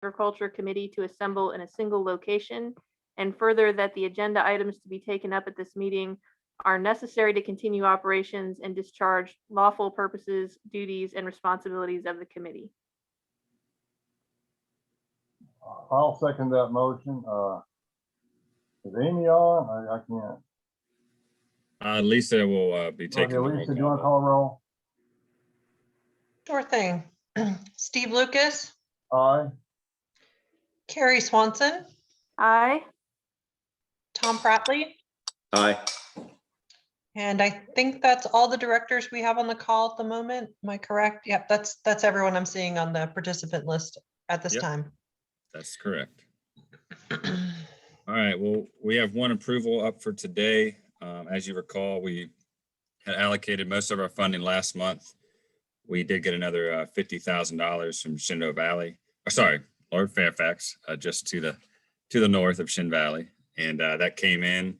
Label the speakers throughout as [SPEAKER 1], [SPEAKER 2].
[SPEAKER 1] Agriculture Committee to assemble in a single location, and further that the agenda items to be taken up at this meeting are necessary to continue operations and discharge lawful purposes, duties, and responsibilities of the committee.
[SPEAKER 2] I'll second that motion. Is Amy on? I can't.
[SPEAKER 3] Lisa will be taking
[SPEAKER 2] Okay,
[SPEAKER 3] the roll
[SPEAKER 2] Lisa, do you want to
[SPEAKER 3] call.
[SPEAKER 2] call a roll?
[SPEAKER 4] Sure thing. Steve Lucas,
[SPEAKER 2] Aye.
[SPEAKER 4] Carrie Swanson,
[SPEAKER 1] Aye.
[SPEAKER 4] Tom Pratley,
[SPEAKER 5] Aye.
[SPEAKER 4] and I think that's all the directors we have on the call at the moment. Am I correct? Yep, that's everyone I'm seeing on the participant list at this
[SPEAKER 3] Yep.
[SPEAKER 4] time.
[SPEAKER 3] That's correct. All right, well, we have one approval up for today. As you recall, we had allocated most of our funding last month. We did get another $50,000 from Shenandoah Valley, Lord Fairfax, just to the north of Shin Valley. And that came in.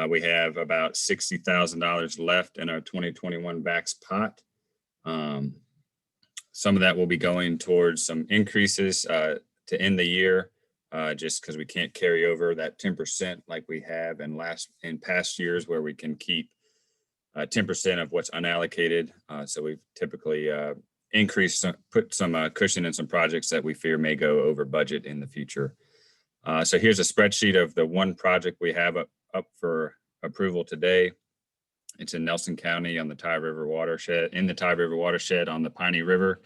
[SPEAKER 3] We have about $60,000 left in our 2021 VAX pot. Some of that will be going towards some increases to end the year, just because we can't carry over that 10% like we have in past years where we can keep 10% of what's unallocated. So we've typically put some cushion in some projects that we fear may go over budget in the future. So here's a spreadsheet of the one project we have up for approval today. It's in Nelson County on the Tide River watershed, on the Piney River.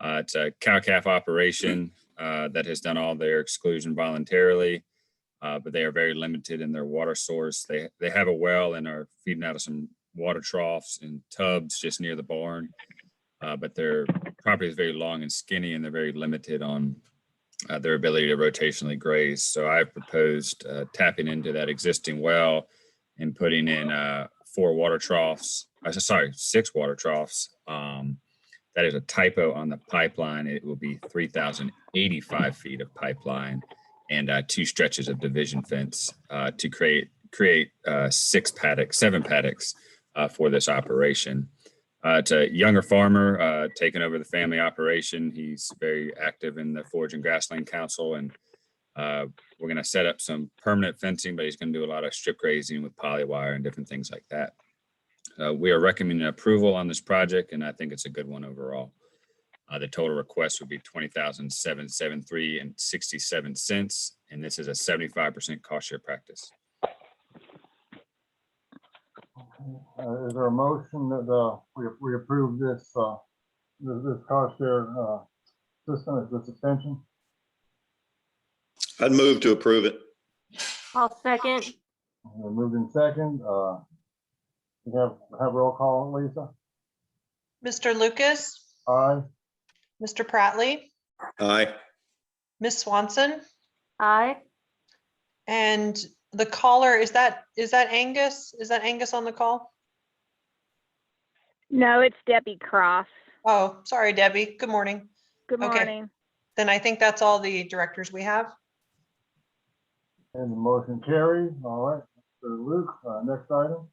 [SPEAKER 3] It's a cow-calf operation that has done all their exclusion voluntarily, but they are very limited in their water source. They have a well and are feeding out of some water troughs and tubs just near the barn, but their property is very long and skinny, and they're very limited on their ability to rotationally graze. So I've proposed tapping into that existing well and putting in 6 water troughs. That is a typo on the pipeline. It will be 3,085 feet of pipeline and 2 stretches of division fence to create 7 paddocks for this operation. It's a younger farmer taking over the family operation. He's very active in the Forage and Grassland Council, and we're going to set up some permanent fencing, but he's going to do a lot of strip grazing with polywire and different things like that. We are recommending approval on this project, and I think it's a good one overall. The total request would be $20,773.67, and this is a 75% cost share practice.
[SPEAKER 2] Is there a motion that we approve this this cost share system, this extension?
[SPEAKER 5] I'd move to approve it.
[SPEAKER 1] I'll second.
[SPEAKER 2] Moved in second. We have roll call, Lisa.
[SPEAKER 4] Mr. Lucas,
[SPEAKER 2] Aye.
[SPEAKER 4] Mr. Pratley,
[SPEAKER 5] Aye.
[SPEAKER 4] Ms. Swanson,
[SPEAKER 1] Aye.
[SPEAKER 4] and the caller, is that Angus? Is that Angus on the call?
[SPEAKER 6] No, it's Debbie Cross.
[SPEAKER 4] Oh, sorry, Debbie. Good morning.
[SPEAKER 6] Good
[SPEAKER 4] Okay.
[SPEAKER 6] morning.
[SPEAKER 4] Then I think that's all the directors we have.
[SPEAKER 2] And the motion carries. All right. Mr. Luke, next item.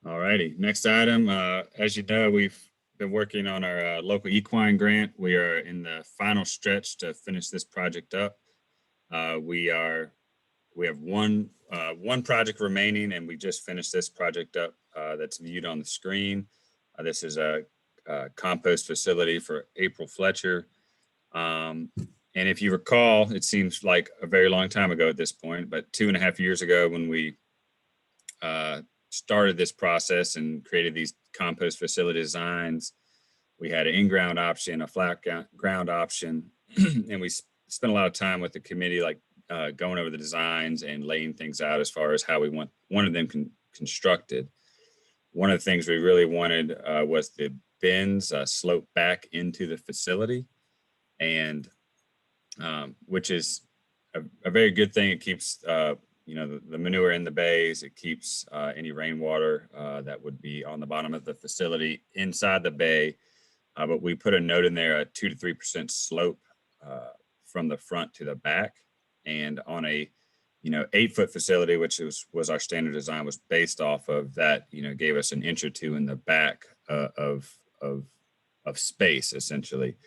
[SPEAKER 3] All righty, next item. As you know, we've been working on our local equine grant. We are in the final stretch to finish this project up. We have one project remaining, and we just finished this project up that's viewed on the screen. This is a compost facility for April Fletcher. And if you recall, it seems like a very long time ago at this point, but 2.5 years ago when we started this process and created these compost facility designs, we had an in-ground option, a flat ground option, and we spent a lot of time with the committee, like going over the designs and laying things out as far as how we wanted them constructed. One of the things we really wanted was the bins slope back into the facility, and which is a very good thing. It keeps the manure in the bays. It keeps any rainwater that would be on the bottom of the facility inside the bay. But we put a note in there, a 2 to 3% slope from the front to the back. And on a 8-foot facility, which was our standard design, was based off of that, gave us an inch or two in the back of space, essentially.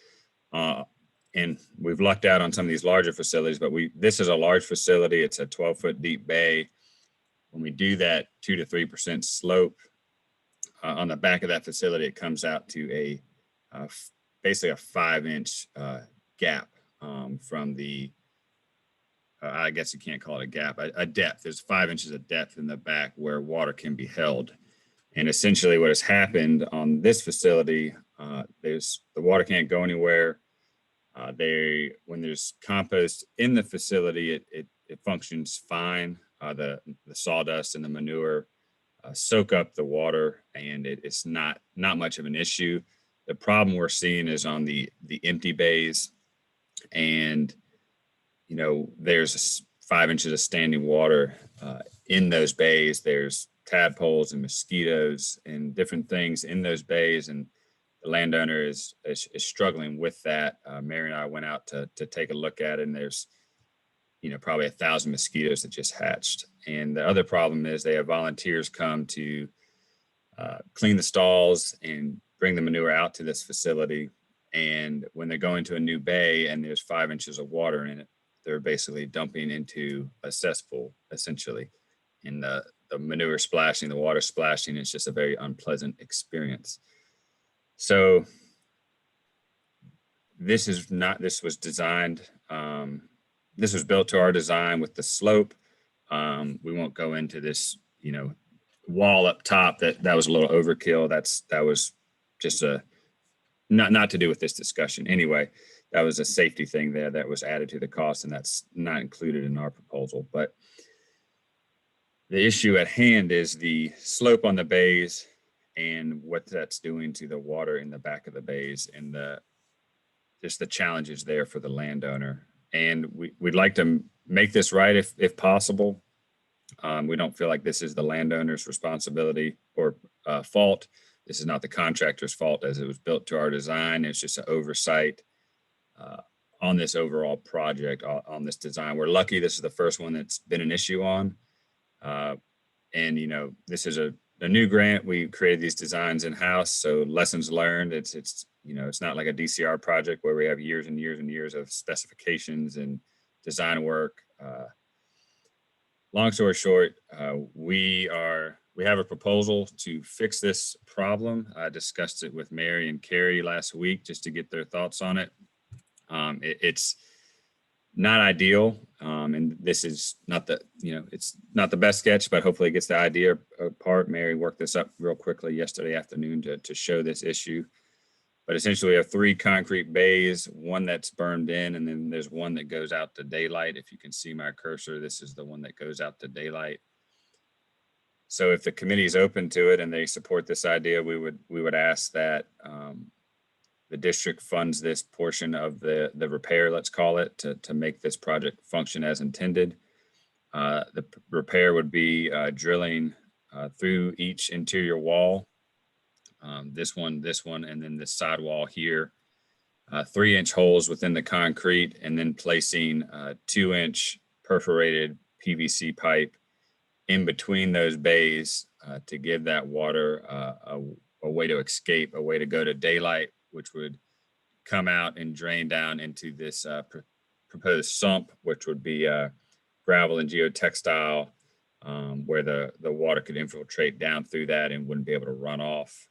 [SPEAKER 3] And we've lucked out on some of these larger facilities, but this is a large facility. It's a 12-foot deep bay. When we do that 2 to 3% slope on the back of that facility, it comes out to basically a 5-inch gap from the, I guess you can't call it a gap, a depth. There's 5 inches of depth in the back where water can be held. And essentially what has happened on this facility, the water can't go anywhere. When there's compost in the facility, it functions fine. The sawdust and the manure soak up the water, and it's not much of an issue. The problem we're seeing is on the empty bays, and there's 5 inches of standing water in those bays. There's tadpoles and mosquitoes and different things in those bays, and the landowner is struggling with that. Mary and I went out to take a look at it, and there's probably 1,000 mosquitoes that just hatched. And the other problem is they have volunteers come to clean the stalls and bring the manure out to this facility. And when they're going to a new bay and there's 5 inches of water in it, they're basically dumping into a cesspool, essentially. And the manure splashing, the water splashing, it's just a very unpleasant experience. So this was designed, this was built to our design with the slope. We won't go into this, wall up top. That was a little overkill. That was just not to do with this discussion. Anyway, that was a safety thing there that was added to the cost, and that's not included in our proposal. But the issue at hand is the slope on the bays and what that's doing to the water in the back of the bays, and just the challenges there for the landowner. And we'd like to make this right if possible. We don't feel like this is the landowner's responsibility or fault. This is not the contractor's fault, as it was built to our design. It's just an oversight on this overall project, on this design. We're lucky this is the first one that's been an issue on. And this is a new grant. We created these designs in-house, so lessons learned. It's not like a DCR project where we have years and years and years of specifications and design work. Long story short, we have a proposal to fix this problem. I discussed it with Mary and Carrie last week just to get their thoughts on it. It's not ideal, and this is not it's not the best sketch, but hopefully it gets the idea apart. Mary worked this up real quickly yesterday afternoon to show this issue. But essentially we have 3 concrete bays, one that's burned in, and then there's one that goes out to daylight. If you can see my cursor, this is the one that goes out to daylight. So if the committee is open to it and they support this idea, we would ask that the district funds this portion of the repair, let's call it, to make this project function as intended. The repair would be drilling through each interior wall. This one, and then this side wall here, 3-inch holes within the concrete, and then placing 2-inch perforated PVC pipe in between those bays to give that water a way to escape, a way to go to daylight, which would come out and drain down into this proposed sump, which would be gravel and geotextile, where the water could infiltrate down through that and wouldn't be able to run off.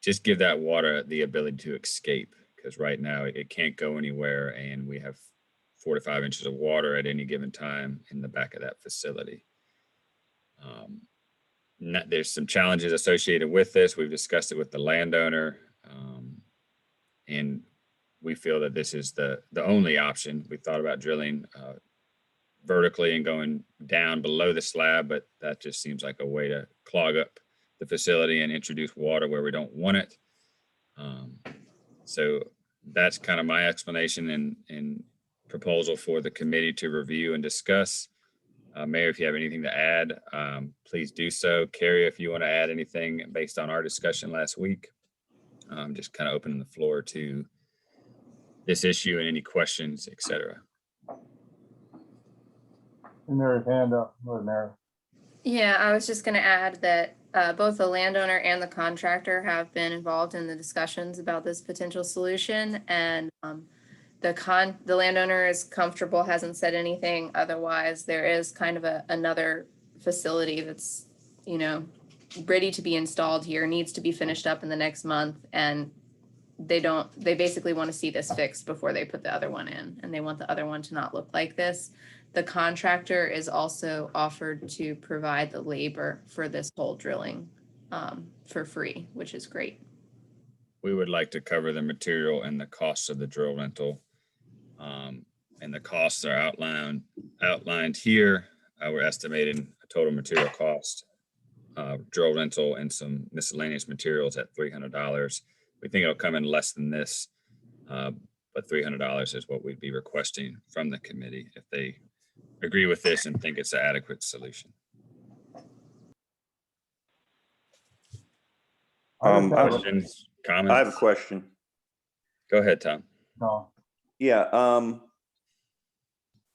[SPEAKER 3] Just give that water the ability to escape, because right now it can't go anywhere, and we have 4 to 5 inches of water at any given time in the back of that facility. There's some challenges associated with this. We've discussed it with the landowner, and we feel that this is the only option. We thought about drilling vertically and going down below the slab, but that just seems like a way to clog up the facility and introduce water where we don't want it. So that's kind of my explanation and proposal for the committee to review and discuss. Mayor, if you have anything to add, please do so. Carrie, if you want to add anything based on our discussion last week, just kind of opening the floor to this issue and any questions, et cetera.
[SPEAKER 2] And Mary's hand up. Go ahead, Mary.
[SPEAKER 6] Yeah, I was just going to add that both the landowner and the contractor have been involved in the discussions about this potential solution, and the landowner is comfortable, hasn't said anything. Otherwise, there is kind of another facility that's, you know, ready to be installed here, needs to be finished up in the next month, and they basically want to see this fixed before they put the other one in, and they want the other one to not look like this. The contractor is also offered to provide the labor for this whole drilling for free, which is great.
[SPEAKER 3] We would like to cover the material and the costs of the drill rental. And the costs are outlined here. We're estimating a total material cost, drill rental and some miscellaneous materials at $300. We think it'll come in less than this, but $300 is what we'd be requesting from the committee if they agree with this and think it's an adequate solution.
[SPEAKER 2] I just have a-
[SPEAKER 3] Questions,
[SPEAKER 5] I have a
[SPEAKER 3] comments?
[SPEAKER 5] question.
[SPEAKER 3] Go ahead, Tom.
[SPEAKER 2] No,
[SPEAKER 5] Yeah,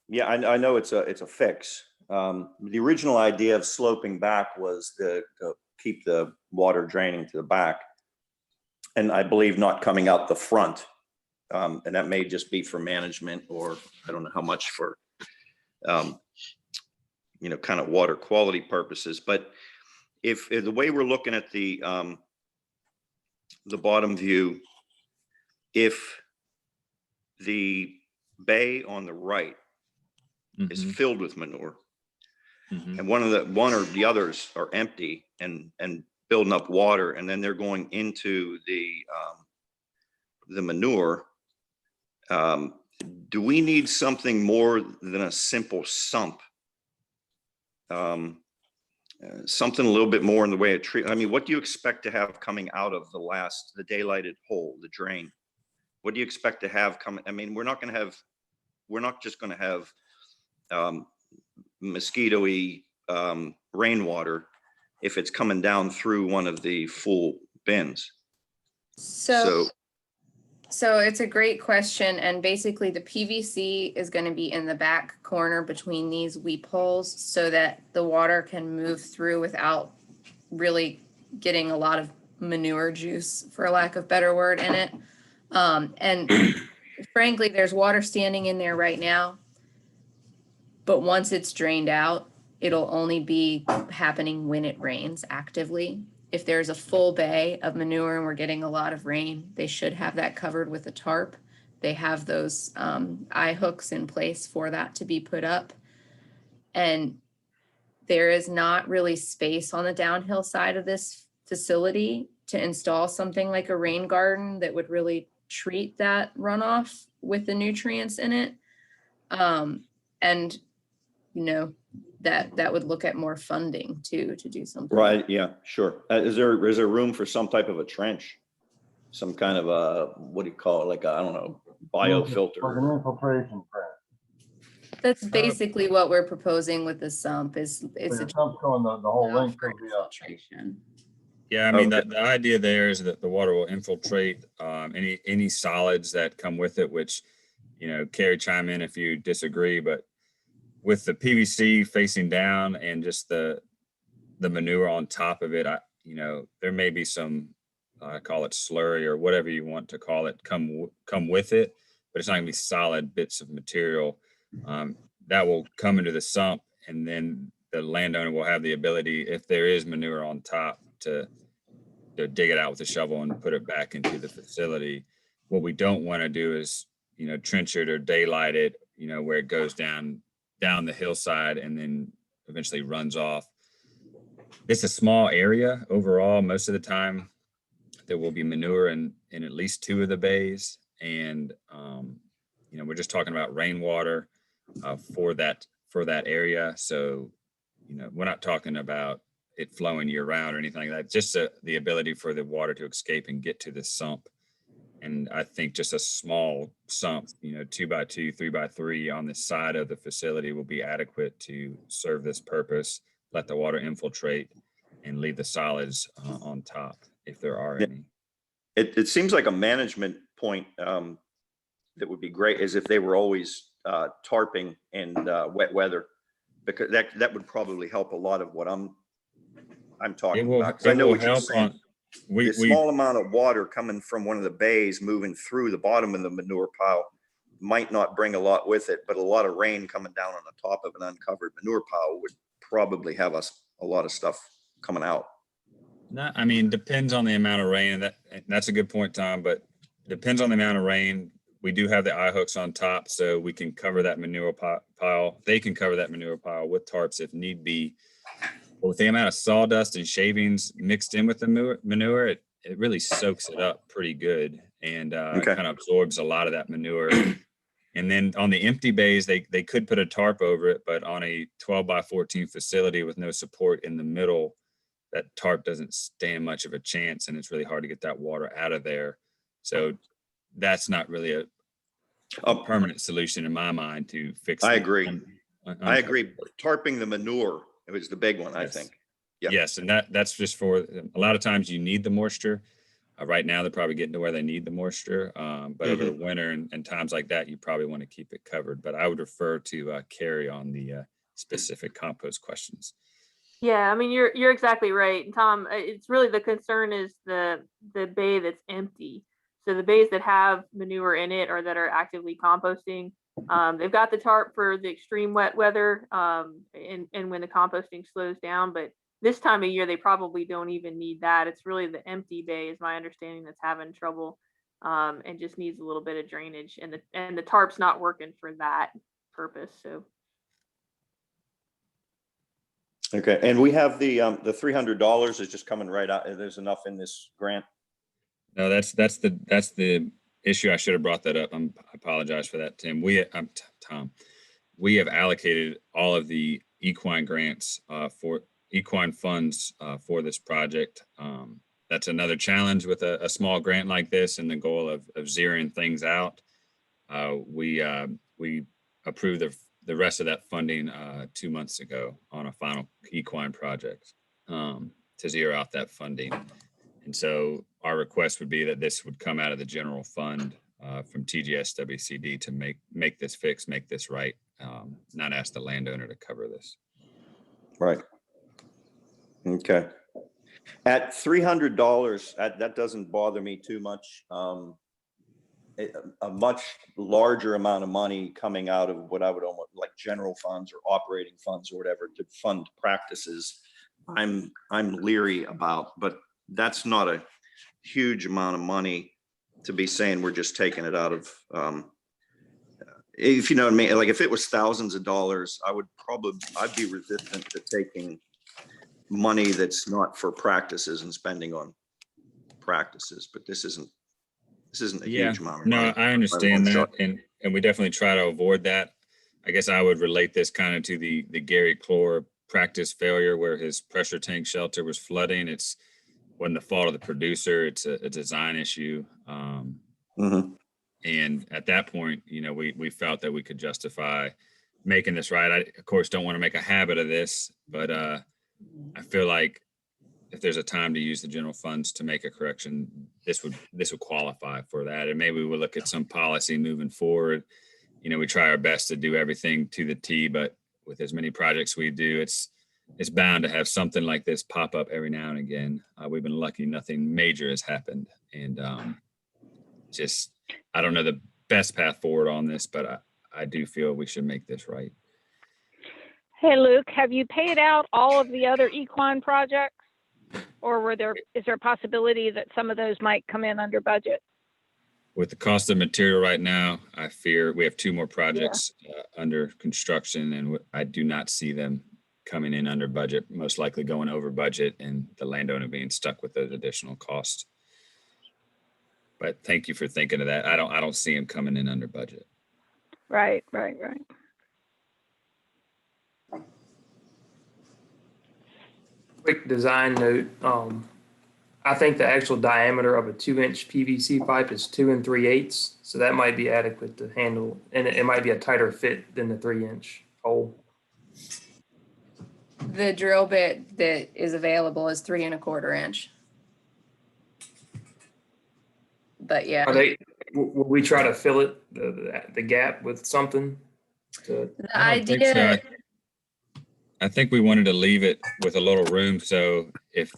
[SPEAKER 5] yeah, I know it's a fix. The original idea of sloping back was to keep the water draining to the back. And I believe not coming out the front. And that may just be for management, or I don't know how much for, you know, kind of water quality purposes. But if the way we're looking at the bottom view, if the bay on the right is
[SPEAKER 3] Mhm,
[SPEAKER 5] filled with manure,
[SPEAKER 3] mhm.
[SPEAKER 5] and one or the others are empty and building up water, and then they're going into the manure, do we need something more than a simple sump? Something a little bit more in the way of tree. I mean, what do you expect to have coming out of the daylighted hole, the drain? What do you expect to have coming? I mean, we're not just going to have mosquito-y rainwater if it's coming down through one of the full bins.
[SPEAKER 6] So it's a great question, and basically the PVC is going to be in the back corner between these weep holes so that the water can move through without really getting a lot of manure juice, for a lack of better word, in it. And frankly, there's water standing in there right now, but once it's drained out, it'll only be happening when it rains actively. If there's a full bay of manure and we're getting a lot of rain, they should have that covered with a tarp. They have those eye hooks in place for that to be put up. And there is not really space on the downhill side of this facility to install something like a rain garden that would really treat that runoff with the nutrients in it. And, you know, that would look at more funding too, to do something.
[SPEAKER 5] Right, yeah, sure. Is there room for some type of a trench? Some kind of a, what do you call it? Like, I don't know,
[SPEAKER 2] like
[SPEAKER 5] biofilter?
[SPEAKER 2] an infiltration trench.
[SPEAKER 6] That's basically what we're proposing with the sump is
[SPEAKER 2] So
[SPEAKER 6] it's
[SPEAKER 2] your
[SPEAKER 6] a
[SPEAKER 2] sump's going the whole length of the,
[SPEAKER 6] filtration.
[SPEAKER 3] Yeah, I mean,
[SPEAKER 5] Okay.
[SPEAKER 3] the idea there is that the water will infiltrate any solids that come with it, which, you know, Carrie, chime in if you disagree, but with the PVC facing down and just the manure on top of it, you know, there may be some, I call it slurry or whatever you want to call it, come with it, but it's not gonna be solid bits of material that will come into the sump, and then the landowner will have the ability, if there is manure on top, to dig it out with a shovel and put it back into the facility. What we don't want to do is, you know, trench it or daylight it, you know, where it goes down the hillside and then eventually runs off. It's a small area overall. Most of the time there will be manure in at least 2 of the bays. And, you know, we're just talking about rainwater for that area. So, you know, we're not talking about it flowing year round or anything like that. Just the ability for the water to escape and get to the sump. And I think just a small sump, you know, 2x2, 3x3 on the side of the facility will be adequate to serve this purpose. Let the water infiltrate and leave the solids on top if there are
[SPEAKER 5] Yeah.
[SPEAKER 3] any.
[SPEAKER 5] It seems like a management point that would be great is if they were always tarping in wet weather, because that would probably help a lot of what I'm I'm
[SPEAKER 3] It
[SPEAKER 5] talking
[SPEAKER 3] will,
[SPEAKER 5] about, 'cause I
[SPEAKER 3] it
[SPEAKER 5] know
[SPEAKER 3] will
[SPEAKER 5] what you're
[SPEAKER 3] help
[SPEAKER 5] saying.
[SPEAKER 3] on, we,
[SPEAKER 5] The
[SPEAKER 3] we,
[SPEAKER 5] small amount of water coming from one of the bays moving through the bottom of the manure pile might not bring a lot with it, but a lot of rain coming down on the top of an uncovered manure pile would probably have us a lot of stuff coming out.
[SPEAKER 3] not, I mean, depends on the amount of rain, and that's a good point, Tom, but depends on the amount of rain. We do have the eye hooks on top, so we can cover that manure pile. They can cover that manure pile with tarps if need be. But with the amount of sawdust and shavings mixed in with the manure, it really soaks it up pretty good and
[SPEAKER 5] Okay.
[SPEAKER 3] kind of absorbs a lot of that manure. And then on the empty bays, they could put a tarp over it, but on a 12 by 14 facility with no support in the middle, that tarp doesn't stand much of a chance, and it's really hard to get that water out of there. So that's not really a permanent solution in my mind to fix.
[SPEAKER 5] I
[SPEAKER 3] the
[SPEAKER 5] agree. I agree.
[SPEAKER 3] uncovered.
[SPEAKER 5] Tarping the manure, it was the big one, I
[SPEAKER 3] Yes.
[SPEAKER 5] think. Yeah.
[SPEAKER 3] Yes, and that's just for, a lot of times you need the moisture. Right now, they're probably getting to where they need the moisture. But over the winter and times like that, you probably want to keep it covered. But I would refer to Carrie on the specific compost questions.
[SPEAKER 1] Yeah, I mean, you're exactly right. And Tom, it's really the concern is the bay that's empty. So the bays that have manure in it or that are actively composting, they've got the tarp for the extreme wet weather, and when the composting slows down. But this time of year, they probably don't even need that. It's really the empty bay, is my understanding, that's having trouble, and just needs a little bit of drainage. And the tarp's not working for that purpose. So.
[SPEAKER 5] Okay, and we have the $300 is just coming right out. There's enough in this grant.
[SPEAKER 3] No, that's the issue. I should have brought that up. I apologize for that, Tim. Tom. We have allocated all of the equine grants for equine funds for this project. That's another challenge with a small grant like this, and the goal of zeroing things out. We approved the rest of that funding 2 months ago on a final equine project to zero out that funding. And so our request would be that this would come out of the general fund from TGS WCD to make this fix, make this right, not ask the landowner to cover this.
[SPEAKER 5] Right. Okay. At $300, that doesn't bother me too much. A much larger amount of money coming out of what I would almost like general funds or operating funds or whatever to fund practices, I'm leery about, but that's not a huge amount of money to be saying we're just taking it out of, if you know what I mean. Like if it was thousands of dollars, I'd be resistant to taking money that's not for practices and spending on practices, but this isn't a huge amount of money.
[SPEAKER 3] No, I understand that, and we definitely try to avoid that. I guess I would relate this kind of to the Gary Clore practice failure where his pressure tank shelter was flooding. It wasn't the fault of the producer. It's a design issue. And at that point, we felt that we could justify making this right. I, of course, don't want to make a habit of this, but I feel like if there's a time to use the general funds to make a correction, this would qualify for that. And maybe we'll look at some policy moving forward. We try our best to do everything to the T, but with as many projects we do, it's bound to have something like this pop up every now and again. We've been lucky nothing major has happened. And I don't know the best path forward on this, but I do feel we should make this right.
[SPEAKER 7] Hey, Luke, have you paid out all of the other equine projects? Or is there a possibility that some of those might come in under budget?
[SPEAKER 3] With the cost of material right now, I fear we have 2 more projects under construction, and I do not see them coming in under budget, most likely going over budget and the landowner being stuck with those additional costs. But thank you for thinking of that. I don't see them coming in under budget.
[SPEAKER 7] Right.
[SPEAKER 8] Quick design note. I think the actual diameter of a 2-inch PVC pipe is 2 3/8, so that might be adequate to handle, and it might be a tighter fit than the 3-inch hole.
[SPEAKER 6] The drill bit that is available is 3 1/4 inch. But yeah,
[SPEAKER 8] Will we try to fill it the gap with something?
[SPEAKER 6] the idea,
[SPEAKER 3] I think we wanted to leave it with a little room, so if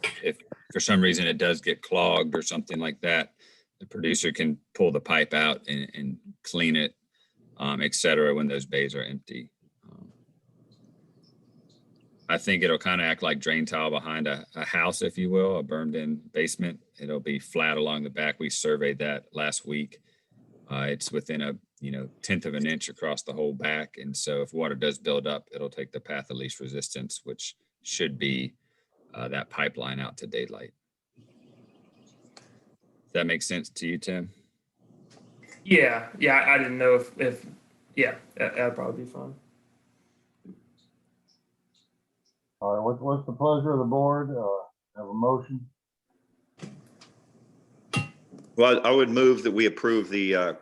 [SPEAKER 3] for some reason it does get clogged or something like that, the producer can pull the pipe out and clean it, et cetera, when those bays are empty. I think it'll kind of act like drain tile behind a house, if you will, a burned in basement. It'll be flat along the back. We surveyed that last week. It's within a, 1/10 of an inch across the whole back. And so if water does build up, it'll take the path of least resistance, which should be that pipeline out to daylight. Does that make sense to you, Tim?
[SPEAKER 8] Yeah, I didn't know if that'd probably be fine.
[SPEAKER 2] All right, what's the pleasure of the board? Have a motion?
[SPEAKER 5] Well, I would move that we approve the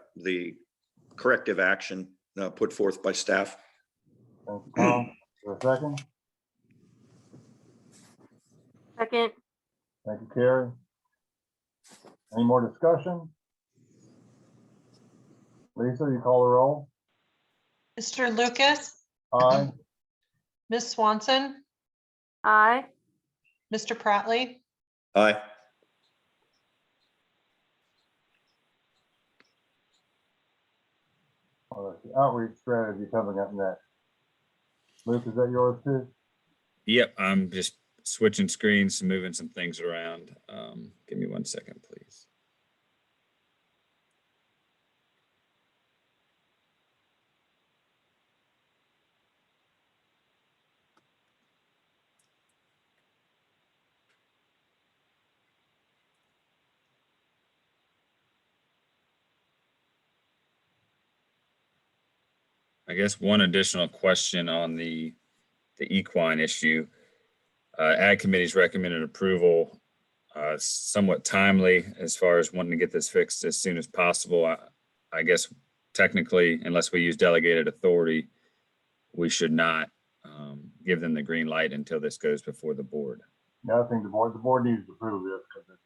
[SPEAKER 5] corrective action put forth by staff.
[SPEAKER 2] Thank you, Tom. Is there a second?
[SPEAKER 1] Second,
[SPEAKER 2] Thank you, Carrie. Any more discussion? Lisa, you call the roll?
[SPEAKER 4] Mr. Lucas,
[SPEAKER 2] Aye.
[SPEAKER 4] Ms. Swanson,
[SPEAKER 1] aye.
[SPEAKER 4] Mr. Pratley,
[SPEAKER 5] Aye.
[SPEAKER 2] All right, the outreach strategy coming up next. Luke, is that yours too?
[SPEAKER 3] Yep, I'm just switching screens, moving some things around. Give me 1 second, please. I guess one additional question on the equine issue. Ag Committee's recommended approval, somewhat timely as far as wanting to get this fixed as soon as possible. I guess technically, unless we use delegated authority, we should not give them the green light until this goes before the board.
[SPEAKER 2] Yeah, I think the board needs to approve this because it's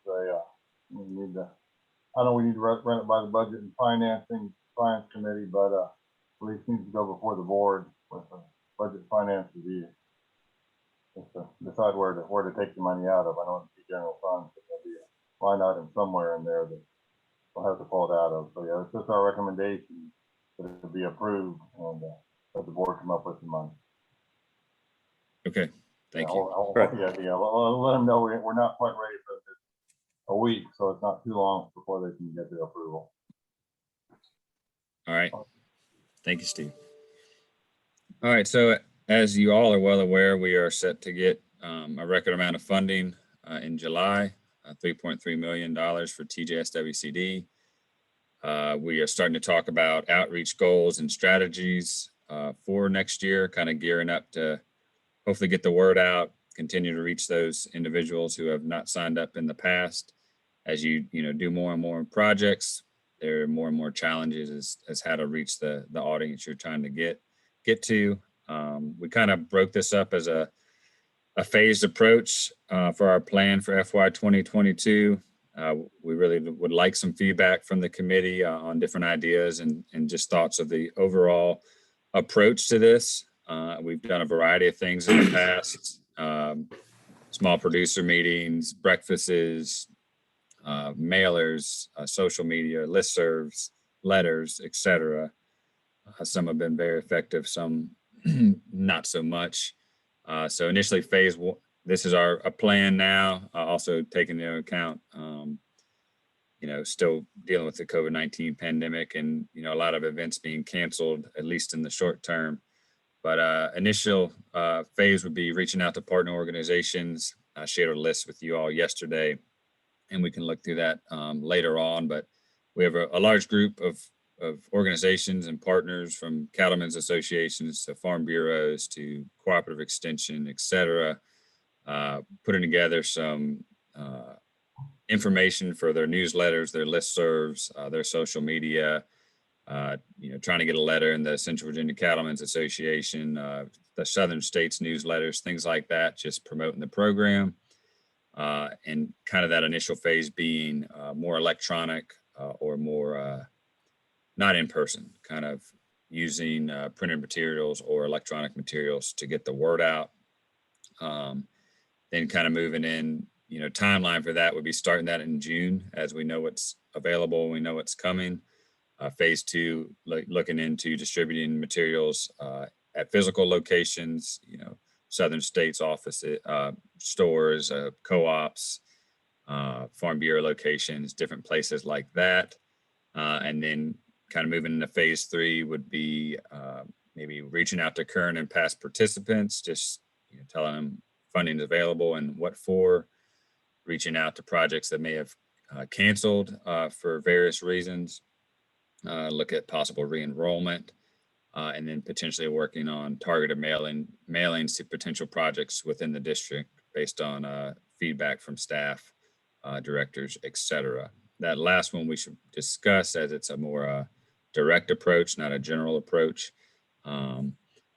[SPEAKER 2] we need to, I know we need to run it by the budget and finance committee, but at least needs to go before the board with a budget finance review. Just to decide where to take the money out of. I know it's the general fund, but there'll be a line item somewhere in there that we'll have to pull it out of. So yeah, it's just our recommendation that it be approved and let the board come up with the money.
[SPEAKER 3] Okay, thank you.
[SPEAKER 2] I'll let them know we're not quite ready for this a week, so it's not too long before they can get the approval.
[SPEAKER 3] All right. Thank you, Steve. All right, so as you all are well aware, we are set to get a record amount of funding in July, $3.3 million for TJSWCD. We are starting to talk about outreach goals and strategies for next year, kind of gearing up to hopefully get the word out, continue to reach those individuals who have not signed up in the past. As you do more and more projects, there are more and more challenges as how to reach the audience you're trying to get to. We kind of broke this up as a phased approach for our plan for FY 2022. We really would like some feedback from the committee on different ideas and just thoughts of the overall approach to this. We've done a variety of things in the past, small producer meetings, breakfasts, mailers, social media, listservs, letters, etc. Some have been very effective, some not so much. So initially phase one, this is a plan now, also taking into account, still dealing with the COVID-19 pandemic and, a lot of events being canceled, at least in the short term. But initial phase would be reaching out to partner organizations. I shared a list with you all yesterday, and we can look through that later on. But we have a large group of organizations and partners, from cattlemen's associations to farm bureaus to cooperative extension, et cetera, putting together some information for their newsletters, their listservs, their social media, trying to get a letter in the Central Virginia Cattlemen's Association, the Southern States newsletters, things like that, just promoting the program. And kind of that initial phase being more electronic or more not in person, kind of using printed materials or electronic materials to get the word out Then kind of moving in, timeline for that would be starting that in June as we know what's available, we know what's coming. Phase 2, looking into distributing materials at physical locations, Southern States offices, stores, co-ops, Farm Bureau locations, different places like that. And then kind of moving into phase 3 would be maybe reaching out to current and past participants, just telling them funding is available and what for, reaching out to projects that may have canceled for various reasons, look at possible re-enrollment, and then potentially working on targeted mailings to potential projects within the district based on feedback from staff, directors, etc. That last one we should discuss as it's a more direct approach, not a general approach. And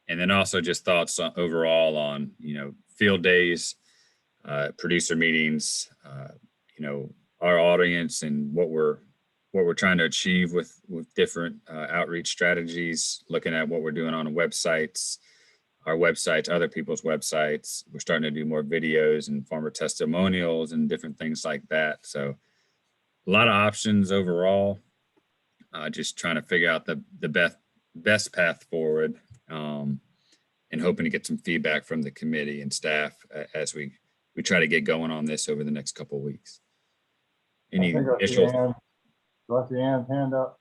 [SPEAKER 3] then also just thoughts overall on, field days, producer meetings, our audience and what we're trying to achieve with different outreach strategies, looking at what we're doing on websites, our websites, other people's websites. We're starting to do more videos and farmer testimonials and different things like that. So a lot of options overall, just trying to figure out the best path forward, and hoping to get some feedback from the committee and staff as we try to get going on this over the next couple of weeks. Any
[SPEAKER 2] I think I see
[SPEAKER 3] initial?
[SPEAKER 2] Ann. Do I see Ann's hand up?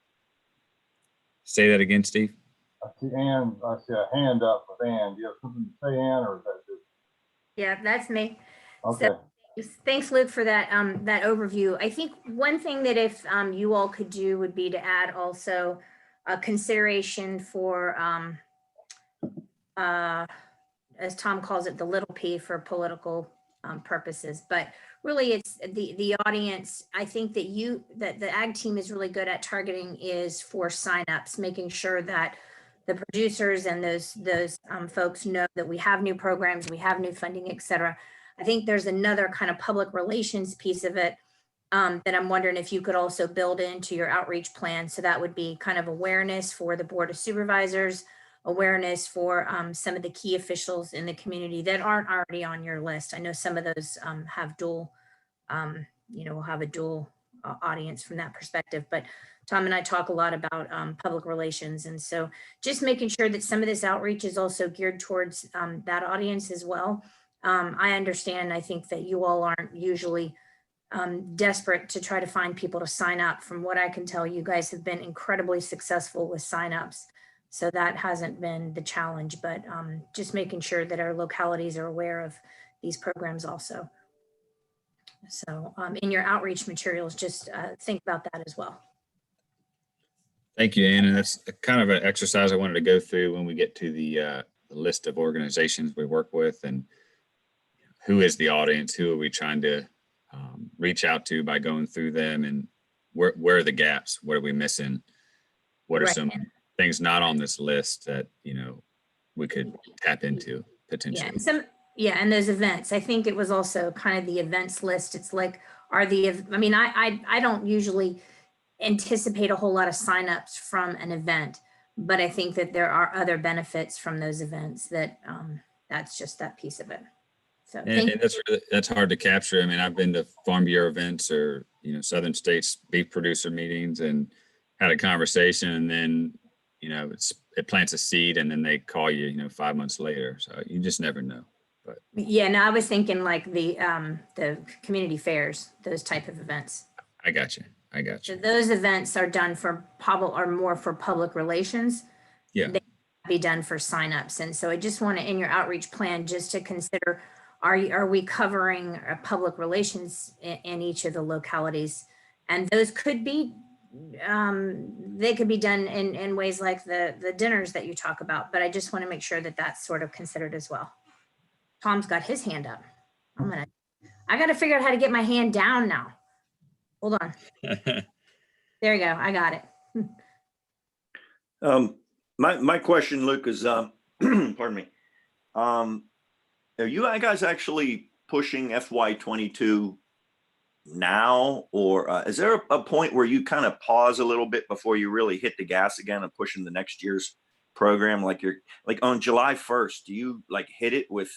[SPEAKER 3] Say that again, Steve.
[SPEAKER 2] I see a hand up with Ann. Do you have something to say, Ann, or is that just?
[SPEAKER 9] Yeah, that's me.
[SPEAKER 2] Okay.
[SPEAKER 9] Thanks, Luke, for that that overview. I think one thing that if you all could do would be to add also a consideration for, as Tom calls it, the little p for political purposes. But really, it's the audience. I think that the ag team is really good at targeting is for signups, making sure that the producers and those folks know that we have new programs, we have new funding, et cetera. I think there's another kind of public relations piece of it that I'm wondering if you could also build into your outreach plan. So that would be kind of awareness for the Board of Supervisors, awareness for some of the key officials in the community that aren't already on your list. I know some of those have dual, will have a dual audience from that perspective, but Tom and I talk a lot about public relations. And so just making sure that some of this outreach is also geared towards that audience as well. I understand, I think that you all aren't usually desperate to try to find people to sign up. From what I can tell, you guys have been incredibly successful with signups. So that hasn't been the challenge, but just making sure that our localities are aware of these programs also. So in your outreach materials, just think about that as well.
[SPEAKER 3] Thank you, Ann. And that's kind of an exercise I wanted to go through when we get to the list of organizations we work with and who is the audience, who are we trying to reach out to by going through them, and where are the gaps? What are we missing? What are some things not on this list that, we could tap into potentially?
[SPEAKER 9] Yeah, and those events. I think it was also kind of the events list. It's like, I don't usually anticipate a whole lot of signups from an event, but I think that there are other benefits from those events that that's just that piece of it. So
[SPEAKER 3] and that's hard to capture. I mean, I've been to Farm Bureau events or, Southern States beef producer meetings and had a conversation, and then, it plants a seed and then they call you, 5 months later. So you just never know. But
[SPEAKER 9] yeah, no, I was thinking like the community fairs, those type of events.
[SPEAKER 3] I got you.
[SPEAKER 9] So those events are done for more for public relations.
[SPEAKER 3] Yeah.
[SPEAKER 9] They be done for signups. And so I just want to, in your outreach plan, just to consider, are we covering public relations in each of the localities? And those could be, they could be done in ways like the dinners that you talk about, but I just want to make sure that that's sort of considered as well. Tom's got his hand up. I got to figure out how to get my hand down now. Hold on. There you go. I got it.
[SPEAKER 5] My question, Luke, is, pardon me. Are you guys actually pushing FY22 now, or is there a point where you kind of pause a little bit before you really hit the gas again and pushing the next year's program? Like on July 1st, do you hit it with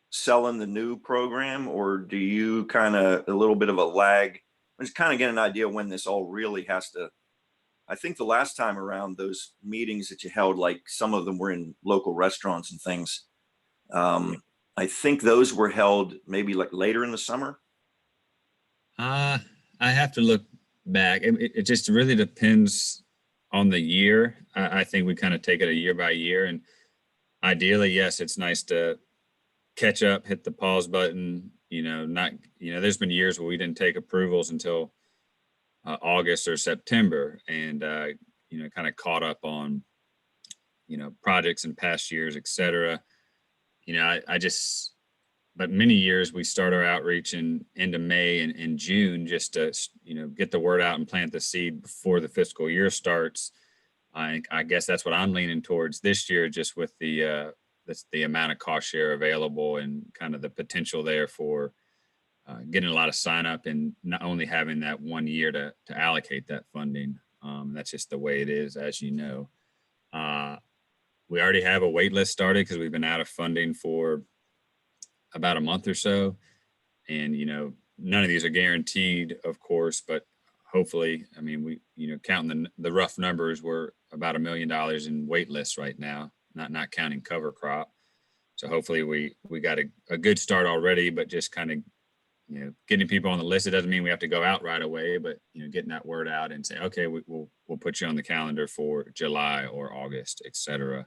[SPEAKER 5] selling the new program, or do you kind of a little bit of a lag? I'm just kind of getting an idea when this all really has to. I think the last time around, those meetings that you held, like some of them were in local restaurants and things. I think those were held maybe like later in the summer.
[SPEAKER 3] I have to look back. It just really depends on the year. I think we kind of take it a year by year, and ideally, yes, it's nice to catch up, hit the pause button. There's been years where we didn't take approvals until August or September, and kind of caught up on projects in past years, et cetera. But many years we start our outreach in into May and June just to get the word out and plant the seed before the fiscal year starts. I guess that's what I'm leaning towards this year, just with the amount of cost share available and kind of the potential there for getting a lot of sign up and not only having that 1 year to allocate that funding. That's just the way it is, as you know. We already have a wait list started because we've been out of funding for about a month or so. And, none of these are guaranteed, of course, but hopefully, I mean, we, counting the rough numbers, we're about $1 million in wait lists right now, not counting cover crop. So hopefully we got a good start already, but just kind of, getting people on the list. It doesn't mean we have to go out right away, but, getting that word out and say, okay, we'll put you on the calendar for July or August, et cetera.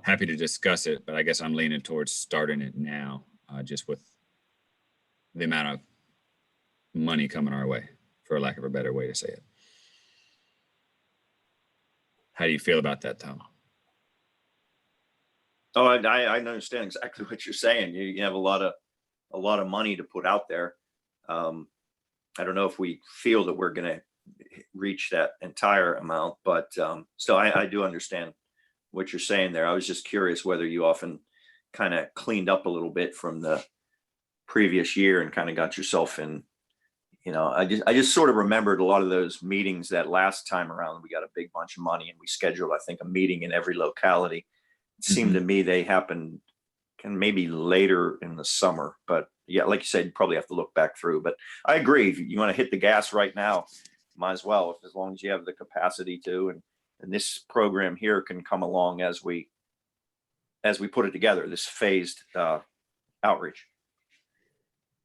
[SPEAKER 3] Happy to discuss it, but I guess I'm leaning towards starting it now, just with the amount of money coming our way, for lack of a better way to say it. How do you feel about that, Tom?
[SPEAKER 5] Oh, I understand exactly what you're saying. You have a lot of money to put out there. I don't know if we feel that we're going to reach that entire amount, but still, I do understand what you're saying there. I was just curious whether you often kind of cleaned up a little bit from the previous year and kind of got yourself in. I just sort of remembered a lot of those meetings that last time around. We got a big bunch of money and we scheduled, I think, a meeting in every locality. It seemed to me they happened maybe later in the summer, but yeah, like you said, you probably have to look back through. But I agree. If you want to hit the gas right now, might as well, as long as you have the capacity to. And this program here can come along as we put it together, this phased outreach.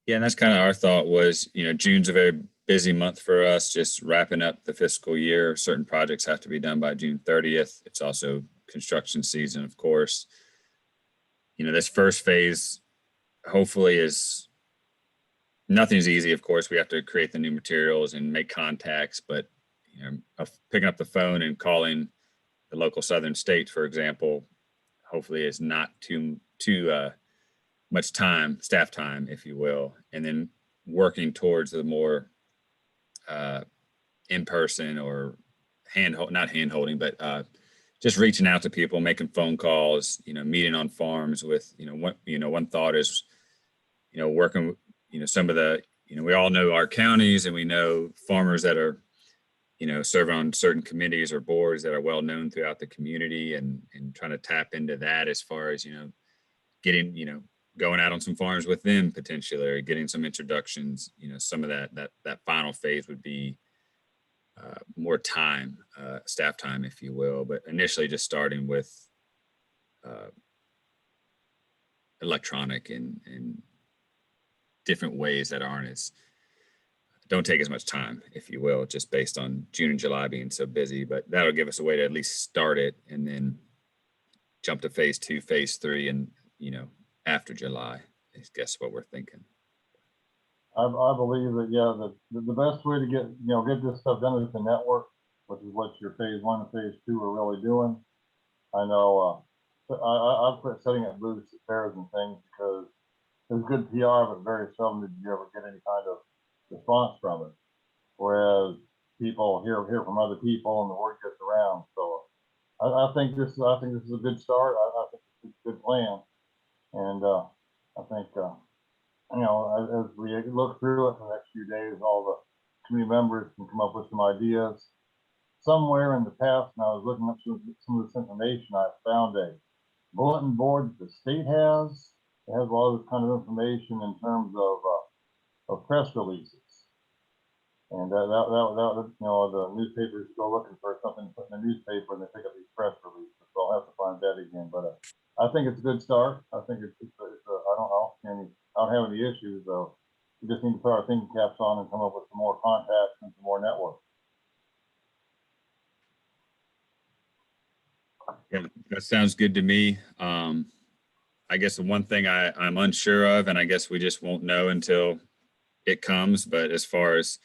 [SPEAKER 3] Yeah, and that's kind of our thought was, June's a very busy month for us, just wrapping up the fiscal year. Certain projects have to be done by June 30th. It's also construction season, of course. This first phase hopefully is nothing's easy. Of course, we have to create the new materials and make contacts, but picking up the phone and calling the local southern states, for example, hopefully is not too much time, staff time, if you will, and then working towards the more in-person or not hand-holding, but just reaching out to people, making phone calls, meeting on farms with, one thought is, working, some of the, we all know our counties and we know farmers that are, serve on certain committees or boards that are well known throughout the community, and trying to tap into that as far as, getting, going out on some farms with them potentially, or getting some introductions. Some of that final phase would be more time, staff time, if you will, but initially just starting with electronic and different ways that don't take as much time, if you will, just based on June and July being so busy. But that'll give us a way to at least start it and then jump to phase 2, phase 3, and after July is guess what we're thinking.
[SPEAKER 2] I believe that, yeah, the best way to get this stuff done is to network, which is what your phase 1 and phase 2 are really doing. I know I've quit setting up booths at fairs and things because there's good PR, but very seldom did you ever get any kind of response from it. Whereas people hear from other people and the word gets around. So I think this is a good start. I think it's a good plan. And I think, as we look through it for the next few days, all the community members can come up with some ideas. Somewhere in the past, and I was looking up some of this information, I found a bulletin board that the state has it has a lot of this kind of information in terms of press releases. And you know, the newspapers go looking for something to put in the newspaper and they pick up these press releases. So I'll have to find that again, but I think it's a good start. I think it's I don't know, I don't have any issues though. We just need to put our thinking caps on and come up with some more contacts and some more networks.
[SPEAKER 3] Yeah, that sounds good to me. I guess the one thing I'm unsure of, and I guess we just won't know until it comes, but as far as,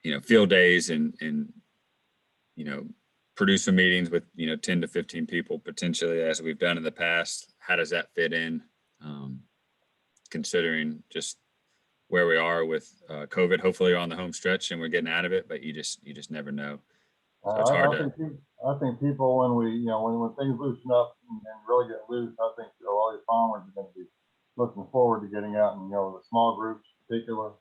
[SPEAKER 3] you know, field days and, you know, producer meetings with, you know, 10 to 15 people potentially, as we've done in the past, how does that fit in? Considering just where we are with COVID, hopefully on the home stretch and we're getting out of it, but you just never know. So it's hard to.
[SPEAKER 2] I think people, when we, you know, when things loosen up and really get loose, I think, you know, all these farmers are going to be looking forward to getting out and, you know, the small groups in particular,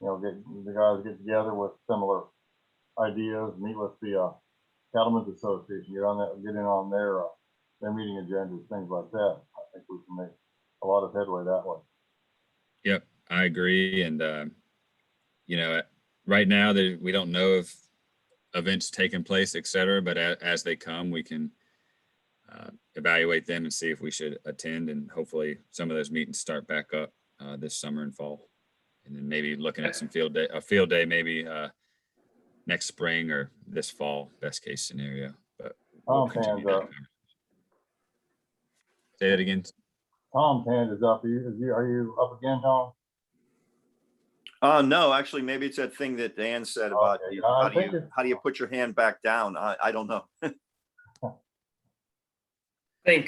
[SPEAKER 2] you know, the guys get together with similar ideas, meet with the Cattlemen's Association, get in on their meeting agendas, things like that. I think we can make a lot of headway that way.
[SPEAKER 3] Yep, I agree. And, you know, right now we don't know if events taking place, et cetera, but as they come, we can evaluate them and see if we should attend. And hopefully some of those meetings start back up this summer and fall. And then maybe looking at a field day, maybe next spring or this fall, best case scenario. But we'll continue that. Say that again.
[SPEAKER 2] Tom's hand is up. Are you up again, Tom?
[SPEAKER 5] No, actually, maybe it's that thing that Dan said about
[SPEAKER 2] Okay.
[SPEAKER 5] how do you put your hand back down? I don't know.
[SPEAKER 8] I think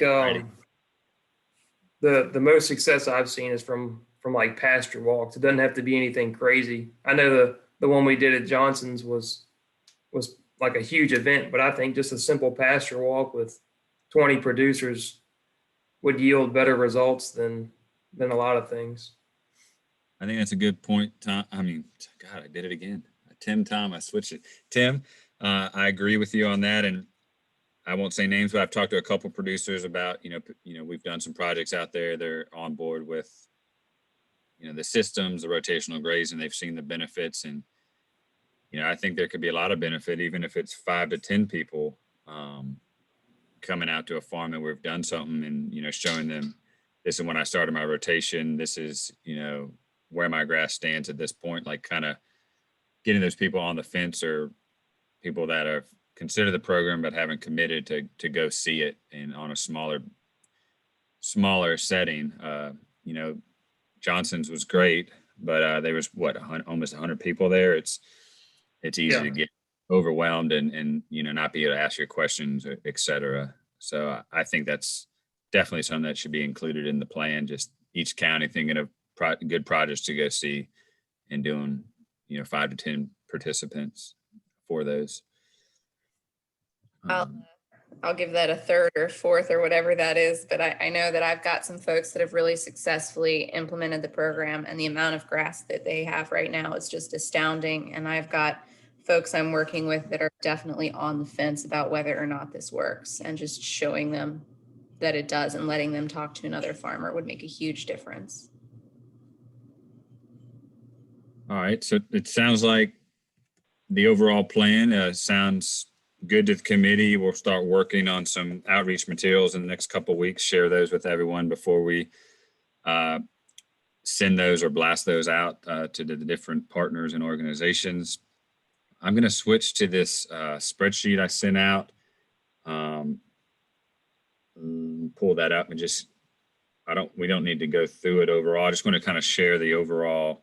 [SPEAKER 8] the most success I've seen is from like pasture walks. It doesn't have to be anything crazy. I know the one we did at Johnson's was like a huge event, but I think just a simple pasture walk with 20 producers would yield better results than a lot of things.
[SPEAKER 3] I think that's a good point, Tom. I mean, God, I did it again. Tom, I switched it. Tim, I agree with you on that. And I won't say names, but I've talked to a couple producers about, you know, we've done some projects out there. They're on board with, you know, the systems, the rotational grazing. They've seen the benefits. And, you know, I think there could be a lot of benefit, even if it's 5 to 10 people coming out to a farm and we've done something and, you know, showing them, this is when I started my rotation. This is, you know, where my grass stands at this point, like kind of getting those people on the fence or people that have considered the program but haven't committed to go see it and on a smaller setting. You know, Johnson's was great, but there was almost 100 people there. It's easy to get overwhelmed and you know, not be able to ask your questions, et cetera. So I think that's definitely something that should be included in the plan. Just each county thinking of good projects to go see and doing, you know, 5 to 10 participants for those.
[SPEAKER 6] I'll give that a third or fourth or whatever that is, but I know that I've got some folks that have really successfully implemented the program, and the amount of grass that they have right now is just astounding. And I've got folks I'm working with that are definitely on the fence about whether or not this works, and just showing them that it does and letting them talk to another farmer would make a huge difference.
[SPEAKER 3] All right, so it sounds like the overall plan sounds good to the committee. We'll start working on some outreach materials in the next couple of weeks, share those with everyone before we send those or blast those out to the different partners and organizations. I'm going to switch to this spreadsheet I sent out. Pull that up and just, we don't need to go through it overall. I just want to kind of share the overall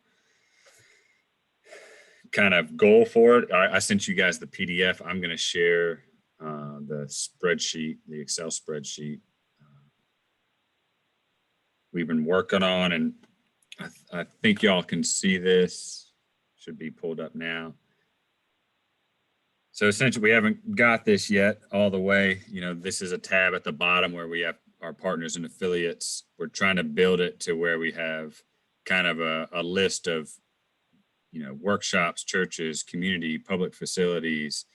[SPEAKER 3] kind of goal for it. I sent you guys the PDF. I'm going to share the spreadsheet, the Excel spreadsheet we've been working on, and I think y'all can see this. Should be pulled up now. So essentially, we haven't got this yet all the way. You know, this is a tab at the bottom where we have our partners and affiliates. We're trying to build it to where we have kind of a list of, you know, workshops, churches, community, public facilities,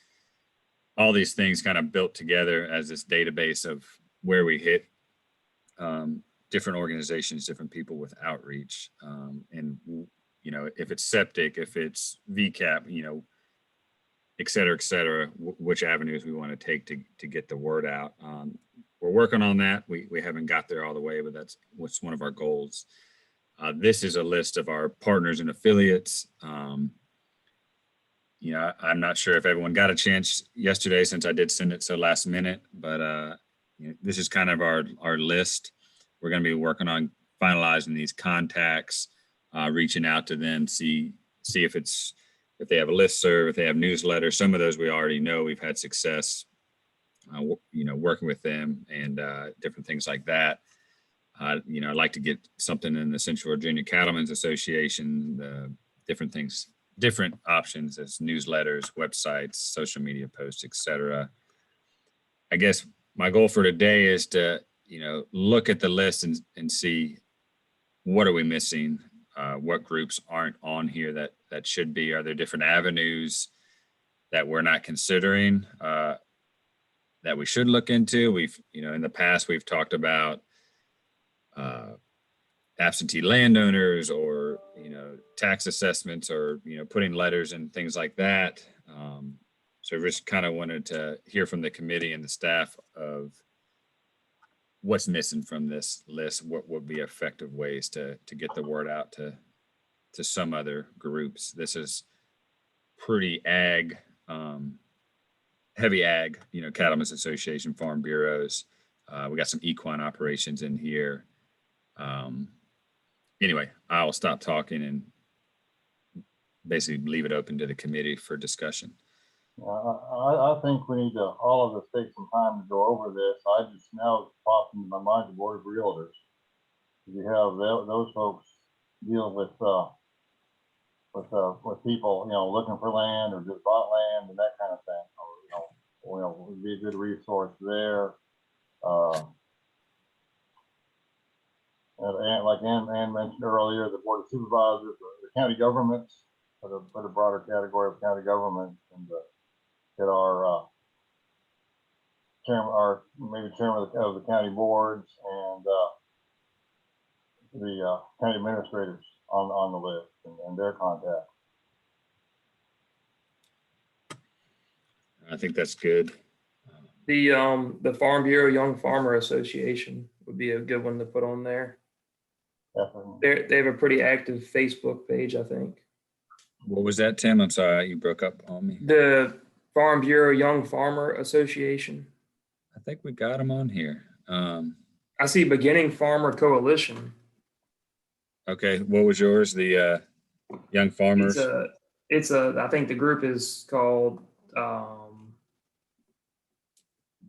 [SPEAKER 3] all these things kind of built together as this database of where we hit different organizations, different people with outreach. And, you know, if it's septic, if it's VCAP, you know, et cetera, which avenues we want to take to get the word out. We're working on that. We haven't got there all the way, but that's what's one of our goals. This is a list of our partners and affiliates. You know, I'm not sure if everyone got a chance yesterday since I did send it so last minute, but you know, this is kind of our list. We're going to be working on finalizing these contacts, reaching out to them, see if they have a listserv, if they have newsletters. Some of those we already know. We've had success, you know, working with them and different things like that. You know, I'd like to get something in the Central Virginia Cattlemen's Association, different things, different options as newsletters, websites, social media posts, etc. I guess my goal for today is to, you know, look at the list and see what are we missing, what groups aren't on here that should be. Are there different avenues that we're not considering that we should look into? We've, you know, in the past we've talked about absentee landowners or, you know, tax assessments or, you know, putting letters and things like that. So just kind of wanted to hear from the committee and the staff of what's missing from this list, what would be effective ways to get the word out to some other groups. This is pretty ag, heavy ag, you know, Cattlemen's Association, farm bureaus. We got some equine operations in here. Anyway, I'll stop talking and basically leave it open to the committee for discussion.
[SPEAKER 2] I think we need to, all of us, take some time to go over this. I just now popped into my mind the Board of Realtors. You have those folks deal with people, you know, looking for land or just bought land and that kind of thing. Or, you know, would be a good resource there. And like Ann mentioned earlier, the Board of Supervisors, the county governments, put a broader category of county governments, and get our chairman, maybe chairman of the county boards and the county administrators on the list and their contacts.
[SPEAKER 3] I think that's good.
[SPEAKER 8] The Farm Bureau Young Farmer Association would be a good one to put on there.
[SPEAKER 2] Definitely.
[SPEAKER 8] They have a pretty active Facebook page, I think.
[SPEAKER 3] What was that, Tim? I'm sorry, you broke up on me.
[SPEAKER 8] The Farm Bureau Young Farmer Association.
[SPEAKER 3] I think we got them on here.
[SPEAKER 8] I see Beginning Farmer Coalition.
[SPEAKER 3] Okay, what was yours? The Young Farmers?
[SPEAKER 8] I think the group is called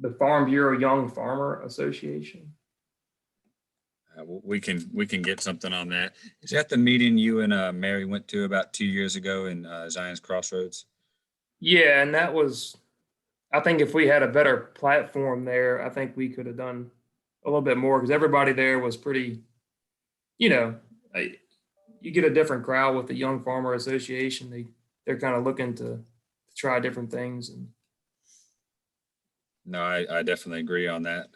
[SPEAKER 8] the Farm Bureau Young Farmer Association.
[SPEAKER 3] We can get something on that. Is that the meeting you and Mary went to about 2 years ago in Zion's Crossroads?
[SPEAKER 8] Yeah, and that was, I think if we had a better platform there, I think we could have done a little bit more because everybody there was pretty, you know, you get a different crowd with the Young Farmer Association. They're kind of looking to try different things. And
[SPEAKER 3] no, I definitely agree on that.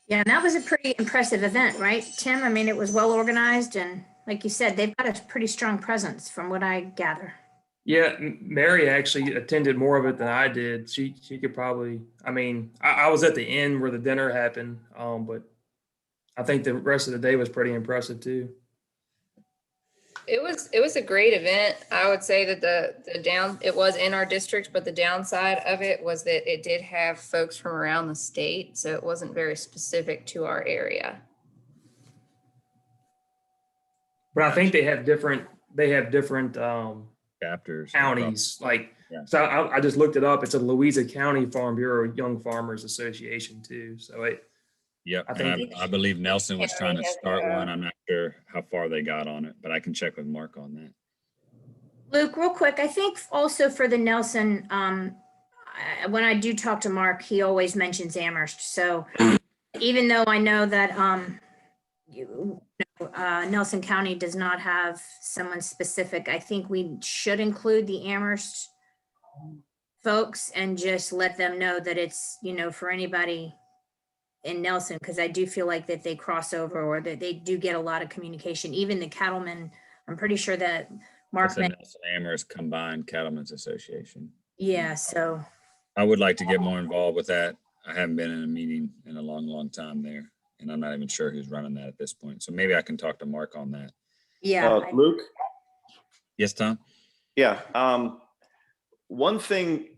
[SPEAKER 9] Yeah, and that was a pretty impressive event, right, Tim? I mean, it was well organized and like you said, they've got a pretty strong presence from what I gather.
[SPEAKER 8] yeah, Mary actually attended more of it than I did. She could probably, I mean, I was at the end where the dinner happened, but I think the rest of the day was pretty impressive too.
[SPEAKER 6] It was a great event. I would say that it was in our district, but the downside of it was that it did have folks from around the state, so it wasn't very specific to our area.
[SPEAKER 8] But I think they have different
[SPEAKER 3] Chapters.
[SPEAKER 8] counties. Like,
[SPEAKER 3] Yeah.
[SPEAKER 8] so I just looked it up. It's a Louisa County Farm Bureau Young Farmers Association too. So
[SPEAKER 3] Yep,
[SPEAKER 8] I
[SPEAKER 3] and
[SPEAKER 8] think-
[SPEAKER 3] I believe Nelson was trying to
[SPEAKER 6] Yeah,
[SPEAKER 3] start one. I'm not sure how far they got on it, but I can check with Mark on that.
[SPEAKER 9] Luke, real quick, I think also for the Nelson, when I do talk to Mark, he always mentions Amherst. So even though I know that Nelson County does not have someone specific, I think we should include the Amherst folks and just let them know that it's, you know, for anybody in Nelson, because I do feel like that they cross over or that they do get a lot of communication. Even the cattlemen, I'm pretty sure that Mark,
[SPEAKER 3] It's the Nelson Amherst Combined Cattlemen's Association.
[SPEAKER 9] yeah, so,
[SPEAKER 3] I would like to get more involved with that. I haven't been in a meeting in a long, long time there, and I'm not even sure who's running that at this point. So maybe I can talk to Mark on that.
[SPEAKER 9] yeah.
[SPEAKER 5] Luke?
[SPEAKER 3] Yes, Tom?
[SPEAKER 5] Yeah, one thing,